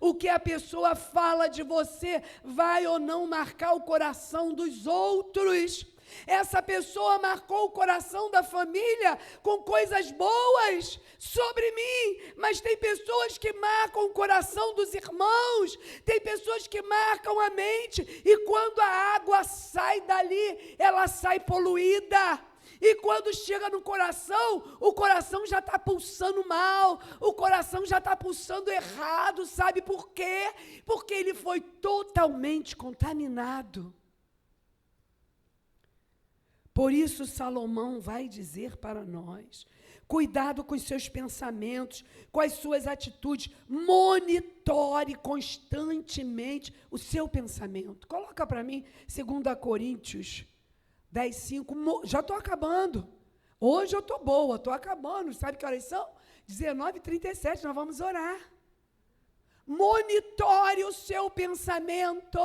O que a pessoa fala de você vai ou não marcar o coração dos outros. Essa pessoa marcou o coração da família com coisas boas sobre mim, mas tem pessoas que marcam o coração dos irmãos, tem pessoas que marcam a mente, e quando a água sai dali, ela sai poluída. E quando chega no coração, o coração já está pulsando mal, o coração já está pulsando errado, sabe por quê? Porque ele foi totalmente contaminado. Por isso, Salomão vai dizer para nós: cuidado com os seus pensamentos, com as suas atitudes, monitore constantemente o seu pensamento. Coloca para mim 2 Coríntios 10:5. Já estou acabando. Hoje eu estou boa, estou acabando. Sabe que horas são? 19h37, nós vamos orar. Monitore o seu pensamento.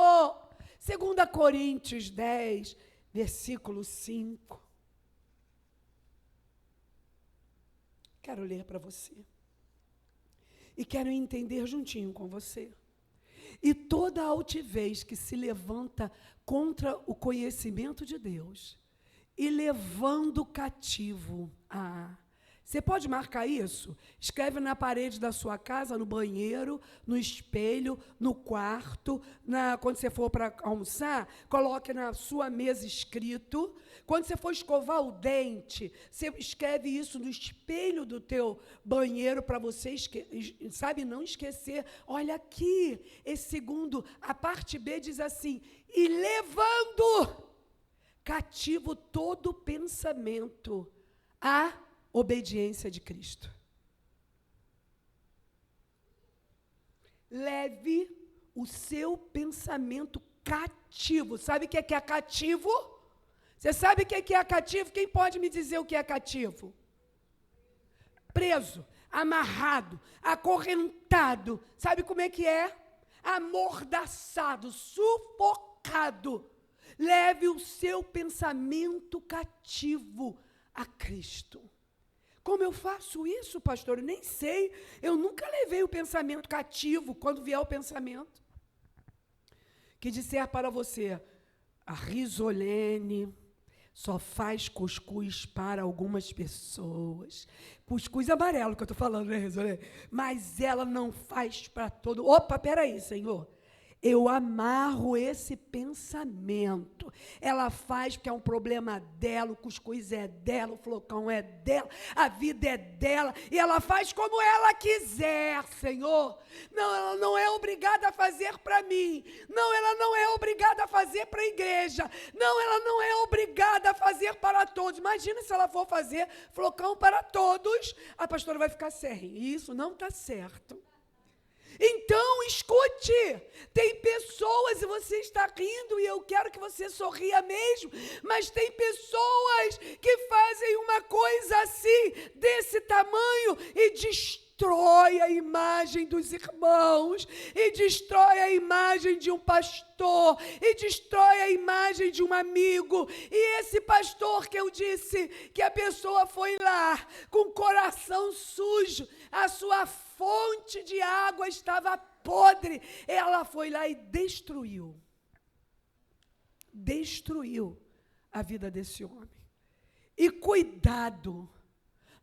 2 Coríntios 10, versículo 5. Quero ler para você. E quero entender juntinho com você. E toda altivez que se levanta contra o conhecimento de Deus, e levando cativo a... Você pode marcar isso? Escreve na parede da sua casa, no banheiro, no espelho, no quarto, quando você for para almoçar, coloque na sua mesa escrito. Quando você for escovar o dente, você escreve isso no espelho do teu banheiro para você, não esquecer. Olha aqui, esse segundo, a parte B diz assim: e levando cativo todo pensamento a obediência de Cristo. Leve o seu pensamento cativo. Sabe o que é cativo? Você sabe o que é cativo? Quem pode me dizer o que é cativo? Preso, amarrado, acorrentado. Sabe como é que é? Amordaçado, sufocado. Leve o seu pensamento cativo a Cristo. Como eu faço isso, pastor? Eu nem sei. Eu nunca levei o pensamento cativo quando vier o pensamento. Que disser para você: a Risolene só faz cuscuz para algumas pessoas. Cuscuz amarelo que eu estou falando, né, Risolene? Mas ela não faz para todo... Opa, peraí, Senhor. Eu amarro esse pensamento. Ela faz porque é um problema dela, o cuscuz é dela, o flocão é dela, a vida é dela, e ela faz como ela quiser, Senhor. Não, ela não é obrigada a fazer para mim. Não, ela não é obrigada a fazer para a igreja. Não, ela não é obrigada a fazer para todos. Imagina se ela for fazer flocão para todos, a pastora vai ficar séria. Isso não está certo. Então, escute, tem pessoas, e você está rindo, e eu quero que você sorria mesmo, mas tem pessoas que fazem uma coisa assim, desse tamanho, e destrói a imagem dos irmãos, e destrói a imagem de um pastor, e destrói a imagem de um amigo. E esse pastor que eu disse que a pessoa foi lá com o coração sujo, a sua fonte de água estava podre, ela foi lá e destruiu a vida desse homem. E cuidado,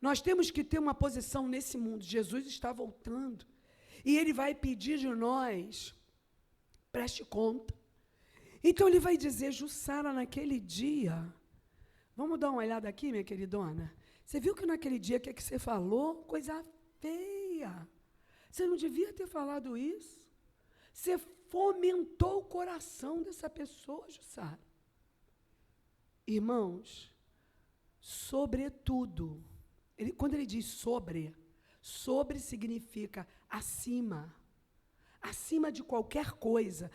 nós temos que ter uma posição nesse mundo. Jesus está voltando e ele vai pedir de nós, preste conta. Então ele vai dizer: Jussara, naquele dia, vamos dar uma olhada aqui, minha queridona. Você viu que naquele dia, o que você falou? Coisa feia. Você não devia ter falado isso. Você fomentou o coração dessa pessoa, Jussara. Irmãos, sobretudo, quando ele diz sobre significa acima de qualquer coisa,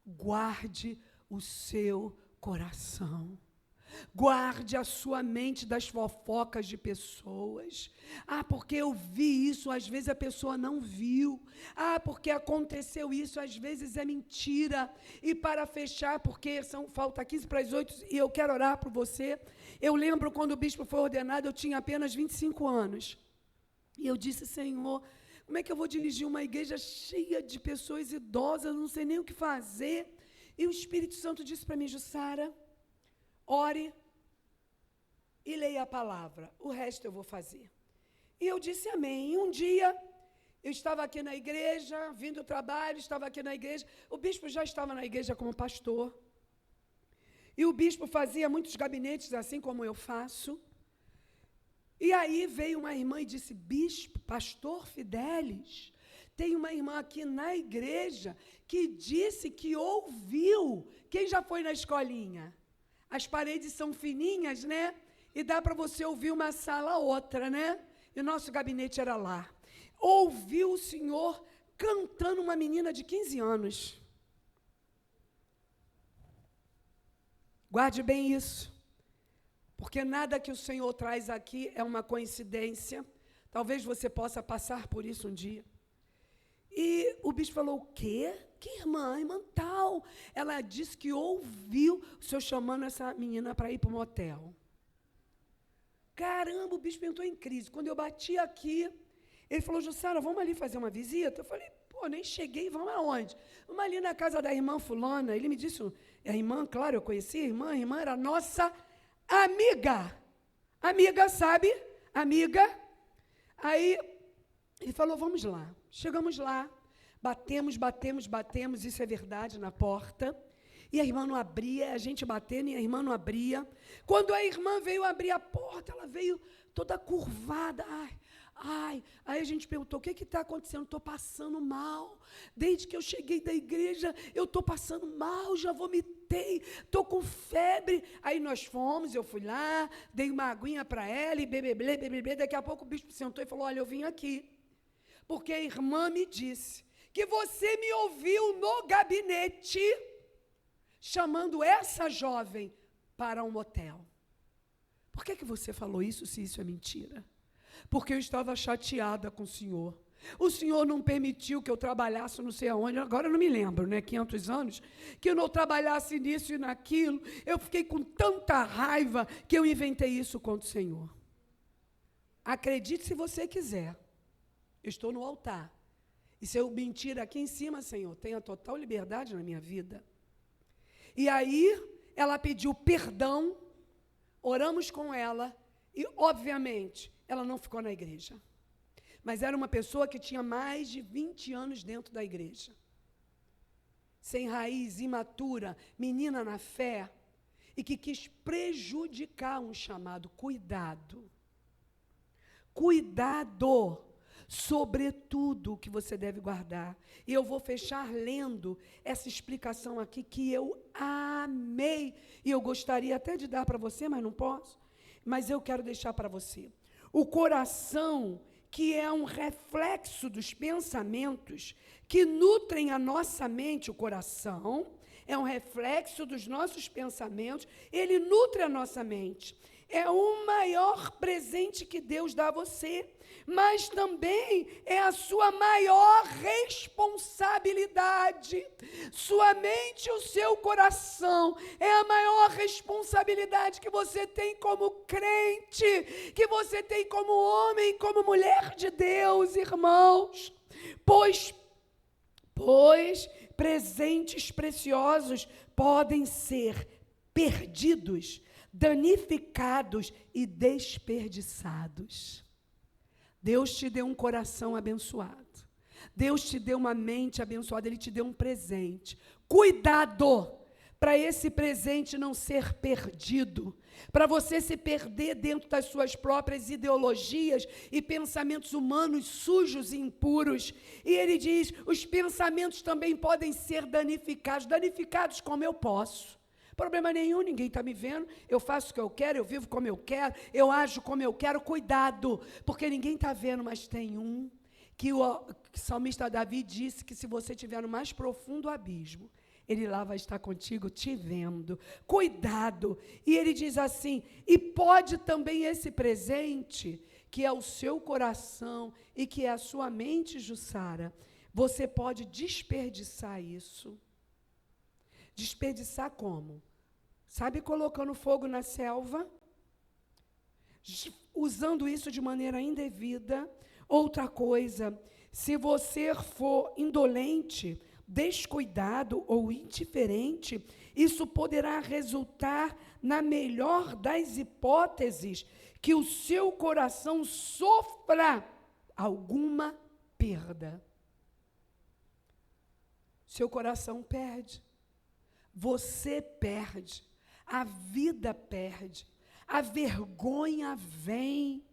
guarde o seu coração. Guarde a sua mente das fofocas de pessoas. Porque eu vi isso, às vezes a pessoa não viu. Porque aconteceu isso, às vezes é mentira. E para fechar, porque falta 15 para as 8 e eu quero orar por você. Eu lembro quando o bispo foi ordenado, eu tinha apenas 25 anos. E eu disse: Senhor, como é que eu vou dirigir uma igreja cheia de pessoas idosas? Eu não sei nem o que fazer. E o Espírito Santo disse para mim: Jussara, ore e leia a palavra. O resto eu vou fazer. E eu disse amém. E um dia, eu estava aqui na igreja, vindo do trabalho, estava aqui na igreja. O bispo já estava na igreja como pastor. E o bispo fazia muitos gabinetes, assim como eu faço. E aí veio uma irmã e disse: Bispo, pastor Fidelis, Tem uma irmã aqui na igreja que disse que ouviu. Quem já foi na escolinha? As paredes são fininhas, né? E dá para você ouvir uma sala a outra, né? E o nosso gabinete era lá. Ouviu o Senhor cantando uma menina de 15 anos. Guarde bem isso, porque nada que o Senhor traz aqui é uma coincidência. Talvez você possa passar por isso um dia. E o bispo falou, o quê? Que irmã? Irmã tal. Ela disse que ouviu o Senhor chamando essa menina para ir para o motel. Caramba, o bispo entrou em crise. Quando eu bati aqui, ele falou, Jussara, vamos ali fazer uma visita? Eu falei, pô, nem cheguei, vamos aonde? Vamos ali na casa da irmã fulana. Ele me disse, a irmã, claro, eu conhecia a irmã era nossa amiga. Amiga, sabe? Amiga. Aí, ele falou, vamos lá. Chegamos lá, batemos, isso é verdade, na porta. E a irmã não abria, a gente batendo e a irmã não abria. Quando a irmã veio abrir a porta, ela veio toda curvada. Aí a gente perguntou, o que está acontecendo? Estou passando mal. Desde que eu cheguei da igreja, eu estou passando mal, já vomitei, estou com febre. Aí nós fomos, eu fui lá, dei uma aguinha para ela e bebê. Daqui a pouco o bispo sentou e falou, olha, eu vim aqui, porque a irmã me disse que você me ouviu no gabinete chamando essa jovem para um motel. Por que você falou isso, se isso é mentira? Porque eu estava chateada com o Senhor. O Senhor não permitiu que eu trabalhasse não sei aonde, agora eu não me lembro, né, 500 anos, que eu não trabalhasse nisso e naquilo. Eu fiquei com tanta raiva que eu inventei isso contra o Senhor. Acredite se você quiser. Eu estou no altar. E se eu mentir aqui em cima, Senhor, tenha total liberdade na minha vida. E aí, ela pediu perdão, oramos com ela, e, obviamente, ela não ficou na igreja. Mas era uma pessoa que tinha mais de 20 anos dentro da igreja. Sem raiz, imatura, menina na fé, e que quis prejudicar um chamado. Cuidado. Cuidado. Sobretudo o que você deve guardar. E eu vou fechar lendo essa explicação aqui que eu amei. E eu gostaria até de dar para você, mas não posso. Mas eu quero deixar para você. O coração, que é um reflexo dos pensamentos que nutrem a nossa mente, o coração é um reflexo dos nossos pensamentos, ele nutre a nossa mente. É o maior presente que Deus dá a você, mas também é a sua maior responsabilidade. Sua mente e o seu coração é a maior responsabilidade que você tem como crente, que você tem como homem, como mulher de Deus, irmãos. Pois presentes preciosos podem ser perdidos, danificados e desperdiçados. Deus te deu um coração abençoado. Deus te deu uma mente abençoada. Ele te deu um presente. Cuidado para esse presente não ser perdido. Para você se perder dentro das suas próprias ideologias e pensamentos humanos sujos e impuros. E ele diz, os pensamentos também podem ser danificados. Danificados como eu posso. Problema nenhum, ninguém está me vendo, eu faço o que eu quero, eu vivo como eu quero, eu ajo como eu quero, cuidado, porque ninguém está vendo, mas tem um, que o salmista Davi disse que se você estiver no mais profundo abismo, ele lá vai estar contigo te vendo, cuidado, e ele diz assim, e pode também esse presente, que é o seu coração e que é a sua mente, Jussara, você pode desperdiçar isso. Desperdiçar como? Sabe, colocando fogo na selva? Usando isso de maneira indevida. Outra coisa, se você for indolente, descuidado ou indiferente, isso poderá resultar, na melhor das hipóteses, que o seu coração sofra alguma perda. Seu coração perde. Você perde, a vida perde, a vergonha vem,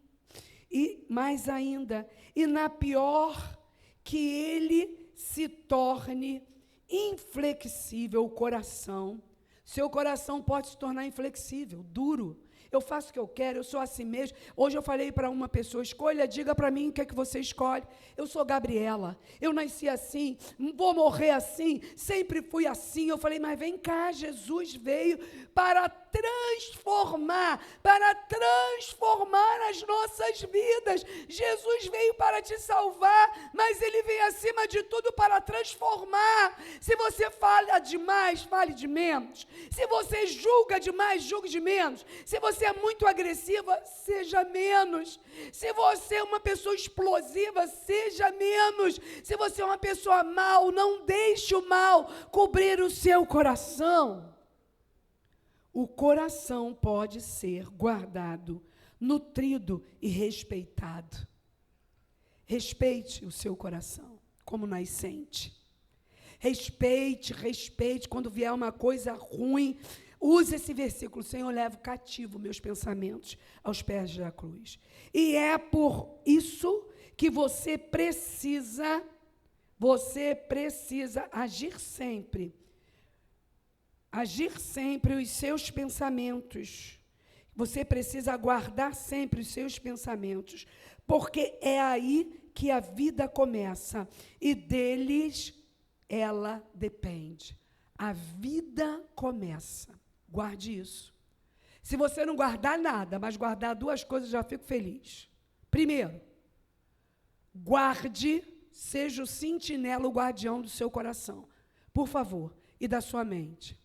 e mais ainda, e na pior que ele se torne inflexível o coração. Seu coração pode se tornar inflexível, duro. Eu faço o que eu quero, eu sou assim mesmo. Hoje eu falei para uma pessoa, escolha, diga para mim o que é que você escolhe. Eu sou Gabriela, eu nasci assim, vou morrer assim, sempre fui assim. Eu falei, mas vem cá, Jesus veio para transformar as nossas vidas. Jesus veio para te salvar, mas Ele vem acima de tudo para transformar. Se você fala demais, fale de menos. Se você julga demais, julgue de menos. Se você é muito agressiva, seja menos. Se você é uma pessoa explosiva, seja menos. Se você é uma pessoa mal, não deixe o mal cobrir o seu coração. O coração pode ser guardado, nutrido e respeitado. Respeite o seu coração como nascente. Respeite. Quando vier uma coisa ruim, use esse versículo. Senhor, levo cativo meus pensamentos aos pés da cruz. E é por isso que você precisa agir sempre os seus pensamentos. Você precisa guardar sempre os seus pensamentos, porque é aí que a vida começa e deles ela depende. A vida começa. Guarde isso. Se você não guardar nada, mas guardar duas coisas, já fico feliz. Primeiro, guarde, seja o sentinela, o guardião do seu coração, por favor, e da sua mente.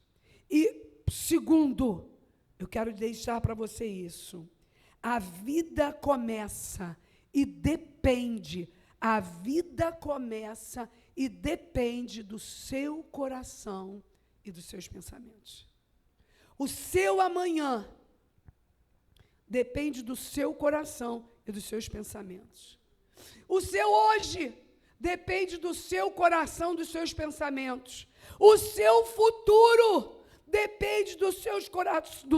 E segundo, eu quero deixar para você isso. A vida começa e depende. A vida começa e depende do seu coração e dos seus pensamentos. O seu amanhã depende do seu coração e dos seus pensamentos. O seu hoje depende do seu coração, dos seus pensamentos. O seu futuro depende do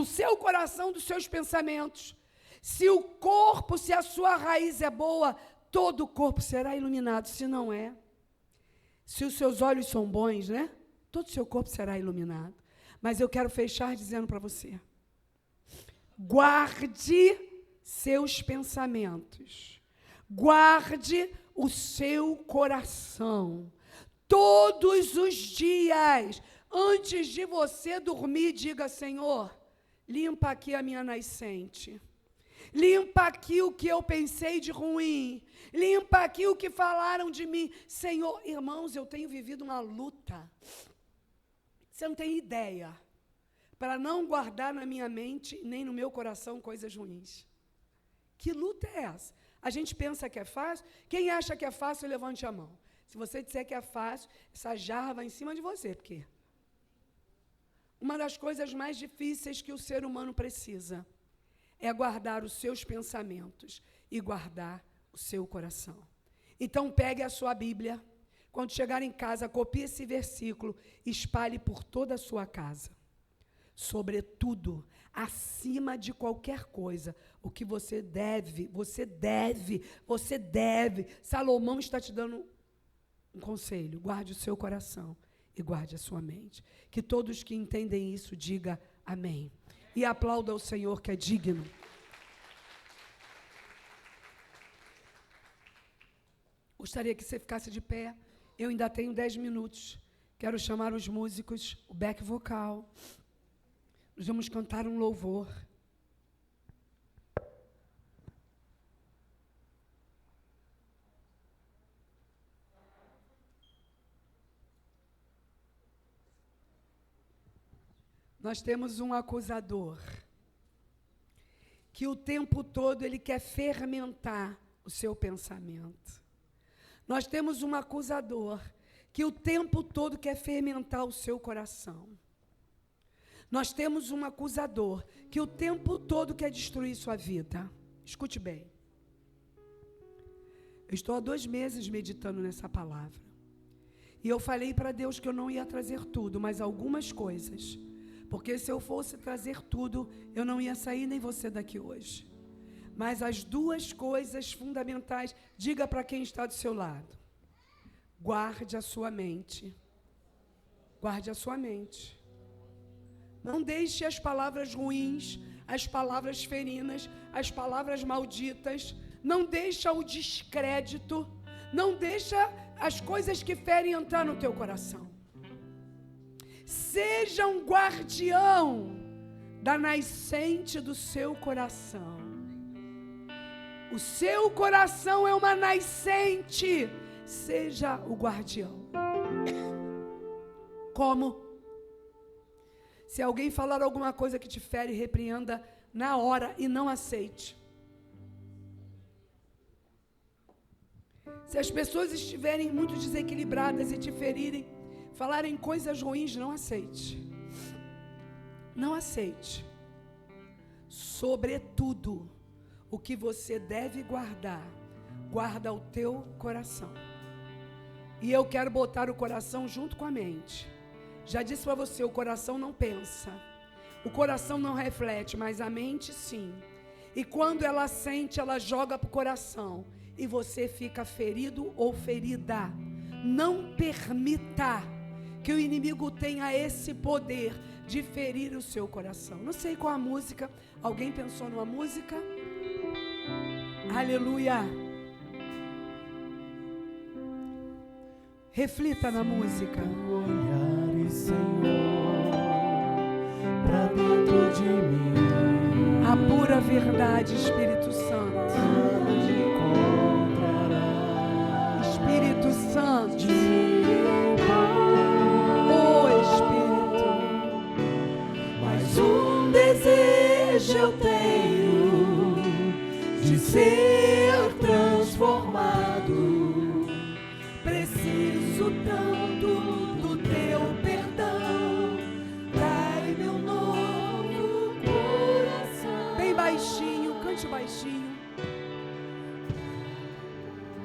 seu coração, dos seus pensamentos. Se o corpo, se a sua raiz é boa, todo o corpo será iluminado. Se não é, se os seus olhos são bons, né? Todo o seu corpo será iluminado. Mas eu quero fechar dizendo para você: guarde seus pensamentos. Guarde o seu coração. Todos os dias, antes de você dormir, diga: Senhor, limpa aqui a minha nascente. Limpa aqui o que eu pensei de ruim. Limpa aqui o que falaram de mim. Senhor, irmãos, eu tenho vivido uma luta. Você não tem ideia. Para não guardar na minha mente, nem no meu coração, coisas ruins. Que luta é essa? A gente pensa que é fácil. Quem acha que é fácil, levante a mão. Se você disser que é fácil, essa jarra vai em cima de você. Porque uma das coisas mais difíceis que o ser humano precisa é guardar os seus pensamentos e guardar o seu coração. Então, pegue a sua Bíblia. Quando chegar em casa, copie esse versículo, espalhe por toda a sua casa. Sobretudo, acima de qualquer coisa, o que você deve. Salomão está te dando um conselho: guarde o seu coração e guarde a sua mente. Que todos que entendem isso, digam amém. E aplauda o Senhor, que é digno. Gostaria que você ficasse de pé. Eu ainda tenho 10 minutos. Quero chamar os músicos, o back vocal. Nós vamos cantar um louvor. Nós temos um acusador que o tempo todo ele quer fermentar o seu pensamento. Nós temos um acusador que o tempo todo quer fermentar o seu coração. Nós temos um acusador que o tempo todo quer destruir sua vida. Escute bem. Eu estou há 2 meses meditando nessa palavra. E eu falei para Deus que eu não ia trazer tudo, mas algumas coisas. Porque se eu fosse trazer tudo, eu não ia sair nem você daqui hoje. Mas as 2 coisas fundamentais, diga para quem está do seu lado. Guarde a sua mente. Guarde a sua mente. Não deixe as palavras ruins, as palavras ferinas, as palavras malditas. Não deixa o descrédito. Não deixa as coisas que ferem entrar no teu coração. Seja um guardião da nascente do seu coração. O seu coração é uma nascente. Seja o guardião. Como? Se alguém falar alguma coisa que te fere, repreenda na hora e não aceite. Se as pessoas estiverem muito desequilibradas e te ferirem, falarem coisas ruins, não aceite. Não aceite. Sobretudo, o que você deve guardar, guarda o teu coração. E eu quero botar o coração junto com a mente. Já disse para você, o coração não pensa. O coração não reflete, mas a mente sim. E quando ela sente, ela joga para o coração. E você fica ferido ou ferida. Não permita que o inimigo tenha esse poder de ferir o seu coração. Não sei qual a música. Alguém pensou numa música? Aleluia. Reflita na música. Olhares, Senhor, pra dentro de mim. A pura verdade, Espírito Santo. Nada te encontrará. Espírito Santo. Oh, Espírito. Mas um desejo eu tenho de ser transformado. Preciso tanto do teu perdão. Dai meu novo coração. Bem baixinho, cante baixinho.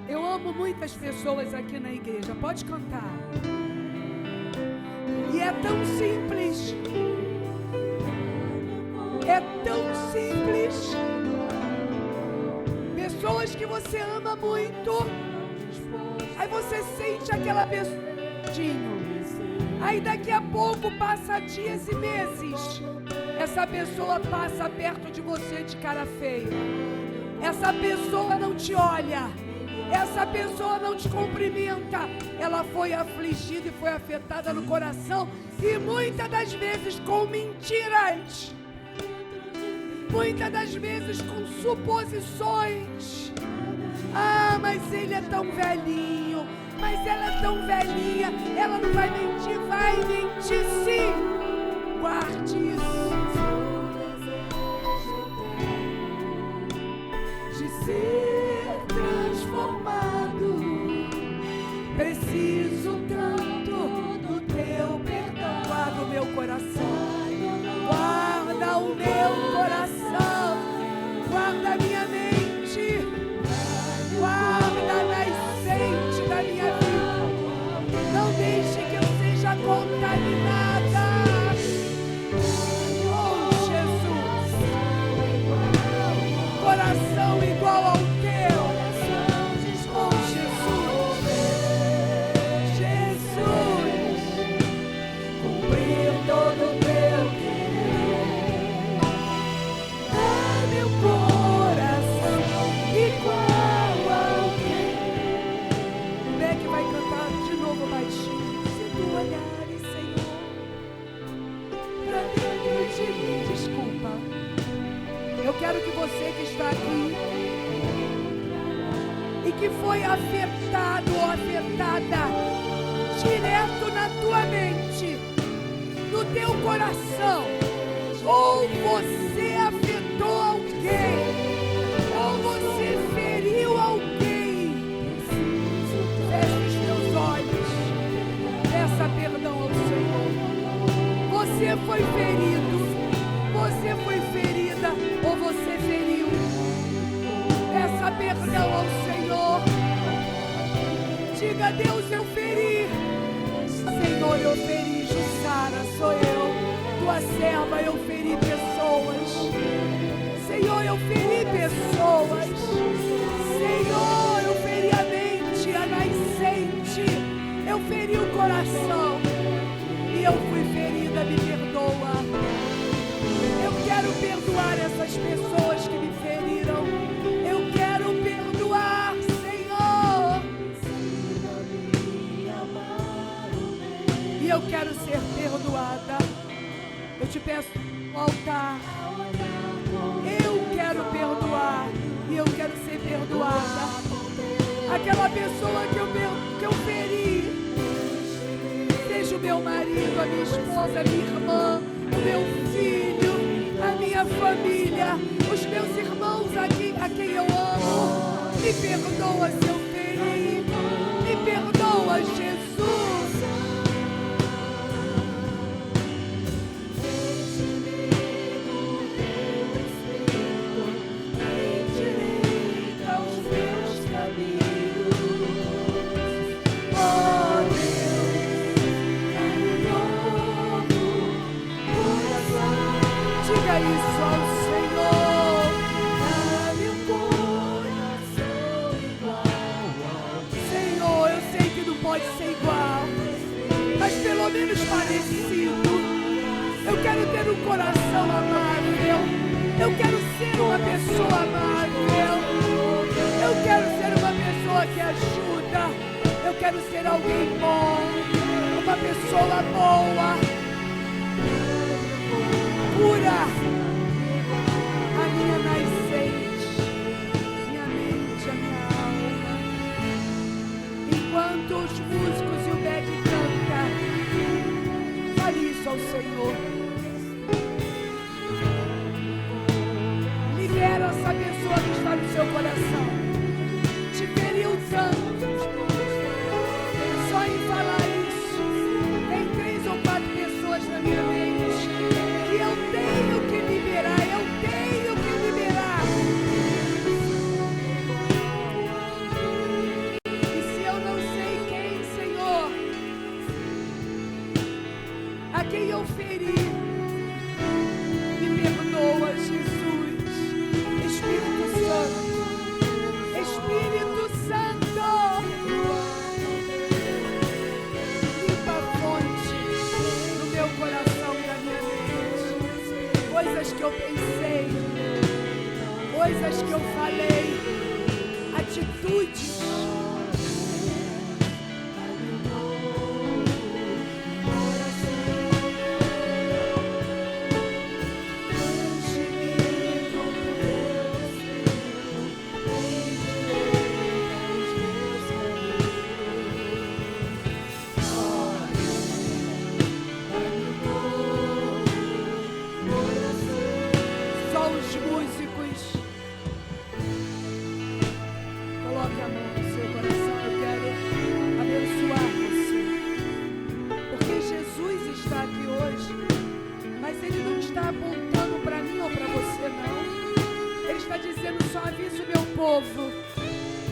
Eu amo muitas pessoas aqui na igreja. Pode cantar. E é tão simples. É tão simples. Pessoas que você ama muito. Aí você sente aquela pessoa. Aí daqui a pouco passa dias e meses. Essa pessoa passa perto de você de cara feia. Essa pessoa não te olha. Essa pessoa não te cumprimenta. Ela foi afligida e foi afetada no coração. E muitas das vezes com mentiras. Muitas das vezes com suposições. Ah, mas ele é tão velhinho. Mas ela é tão velhinha. Ela não vai mentir. Vai mentir sim. Guarde isso. De ser transformado. Preciso tanto do teu perdão. Guarda o meu coração. Guarda o meu coração. Guarda a minha mente. Guarda a nascente da minha vida. Não deixe que eu seja contaminada. Oh, Jesus. Coração igual ao teu. Oh, Jesus. Jesus. Cumprir todo o teu querer. Dá meu coração igual ao teu. O Beck vai cantar de novo baixinho. Se tu olhares, Senhor, pra dentro de mim. Desculpa. Eu quero que você que está aqui e que foi afetado ou afetada direto na tua mente, no teu coração, ou você afetou alguém, ou você feriu alguém, feche os teus olhos, peça perdão ao Senhor. Você foi ferido, você foi ferida, ou você feriu. Peça perdão ao Senhor. Diga a Deus, eu feri. Senhor, eu feri. Jussara, sou eu, tua serva, eu feri pessoas. Senhor, eu feri pessoas. Senhor, eu feri a mente, a nascente. aquela pessoa que eu feri, seja o meu marido, a minha esposa, a minha irmã, o meu filho, a minha família, os meus irmãos a quem eu amo. Me perdoa se eu feri, me perdoa, Jesus. Diga isso ao Senhor. Dá-me um coração igual ao teu. Senhor, eu sei que não pode ser igual, mas pelo menos parecido. Eu quero ter um coração amável. Eu quero ser uma pessoa amável. Eu quero ser uma pessoa que ajuda. Eu quero ser alguém bom, uma pessoa boa. Cura a minha nascente, minha mente, a minha alma. Enquanto os músicos e o Beck cantam, fale isso ao Senhor. Libera essa pessoa que está no seu coração. Te feriu tanto. Só em falar isso, tem 3 ou 4 pessoas na minha mente. Eu tenho que liberar, eu tenho que liberar. E se eu não sei quem, Senhor, a quem eu feri, me perdoa, Jesus. Espírito Santo, Espírito Santo, limpa a fonte no meu coração e na minha mente. Coisas que eu pensei, coisas que eu falei, atitudes.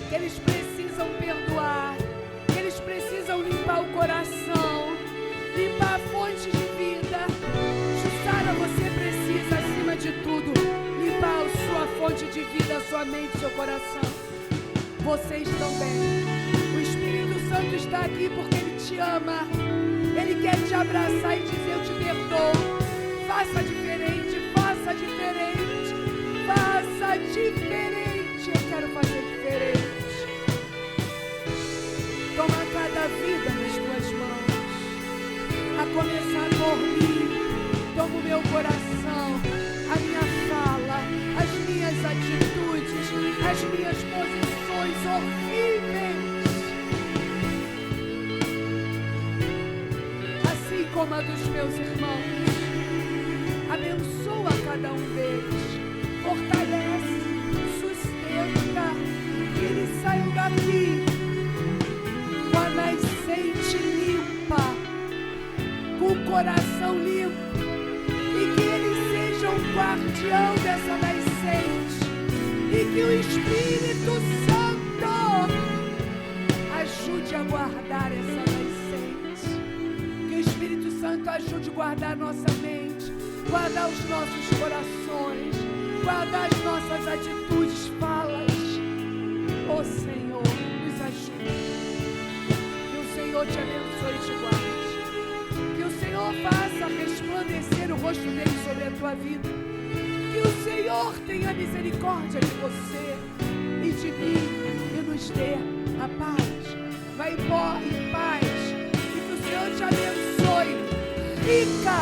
Que eles precisam perdoar, que eles precisam limpar o coração, limpar a fonte de vida. Jussara, você precisa, acima de tudo, limpar a sua fonte de vida, a sua mente, seu coração. Vocês também. O Espírito Santo está aqui porque Ele te ama. Ele quer te abraçar e dizer: eu te perdoo. Faça diferente, faça diferente, faça diferente. Eu quero fazer diferente. Toma cada vida nas tuas mãos. A começar por mim. Toma o meu coração, a minha fala, as minhas atitudes, as minhas posições horríveis. Assim como a dos meus irmãos. Abençoa cada um deles. Fortalece. Que eles saiam daqui com a nascente limpa, com o coração limpo, e que eles sejam o guardião dessa nascente, e que o Espírito Santo ajude a guardar essa nascente, que o Espírito Santo ajude a guardar nossa mente, guardar os nossos corações, guardar as nossas atitudes, falas. Ó Senhor, nos ajude. Que o Senhor te abençoe e te guarde. Que o Senhor faça resplandecer o rosto dele sobre a tua vida. Que o Senhor tenha misericórdia de você e de mim e nos dê a paz. Vai embora em paz. E que o Senhor te abençoe rica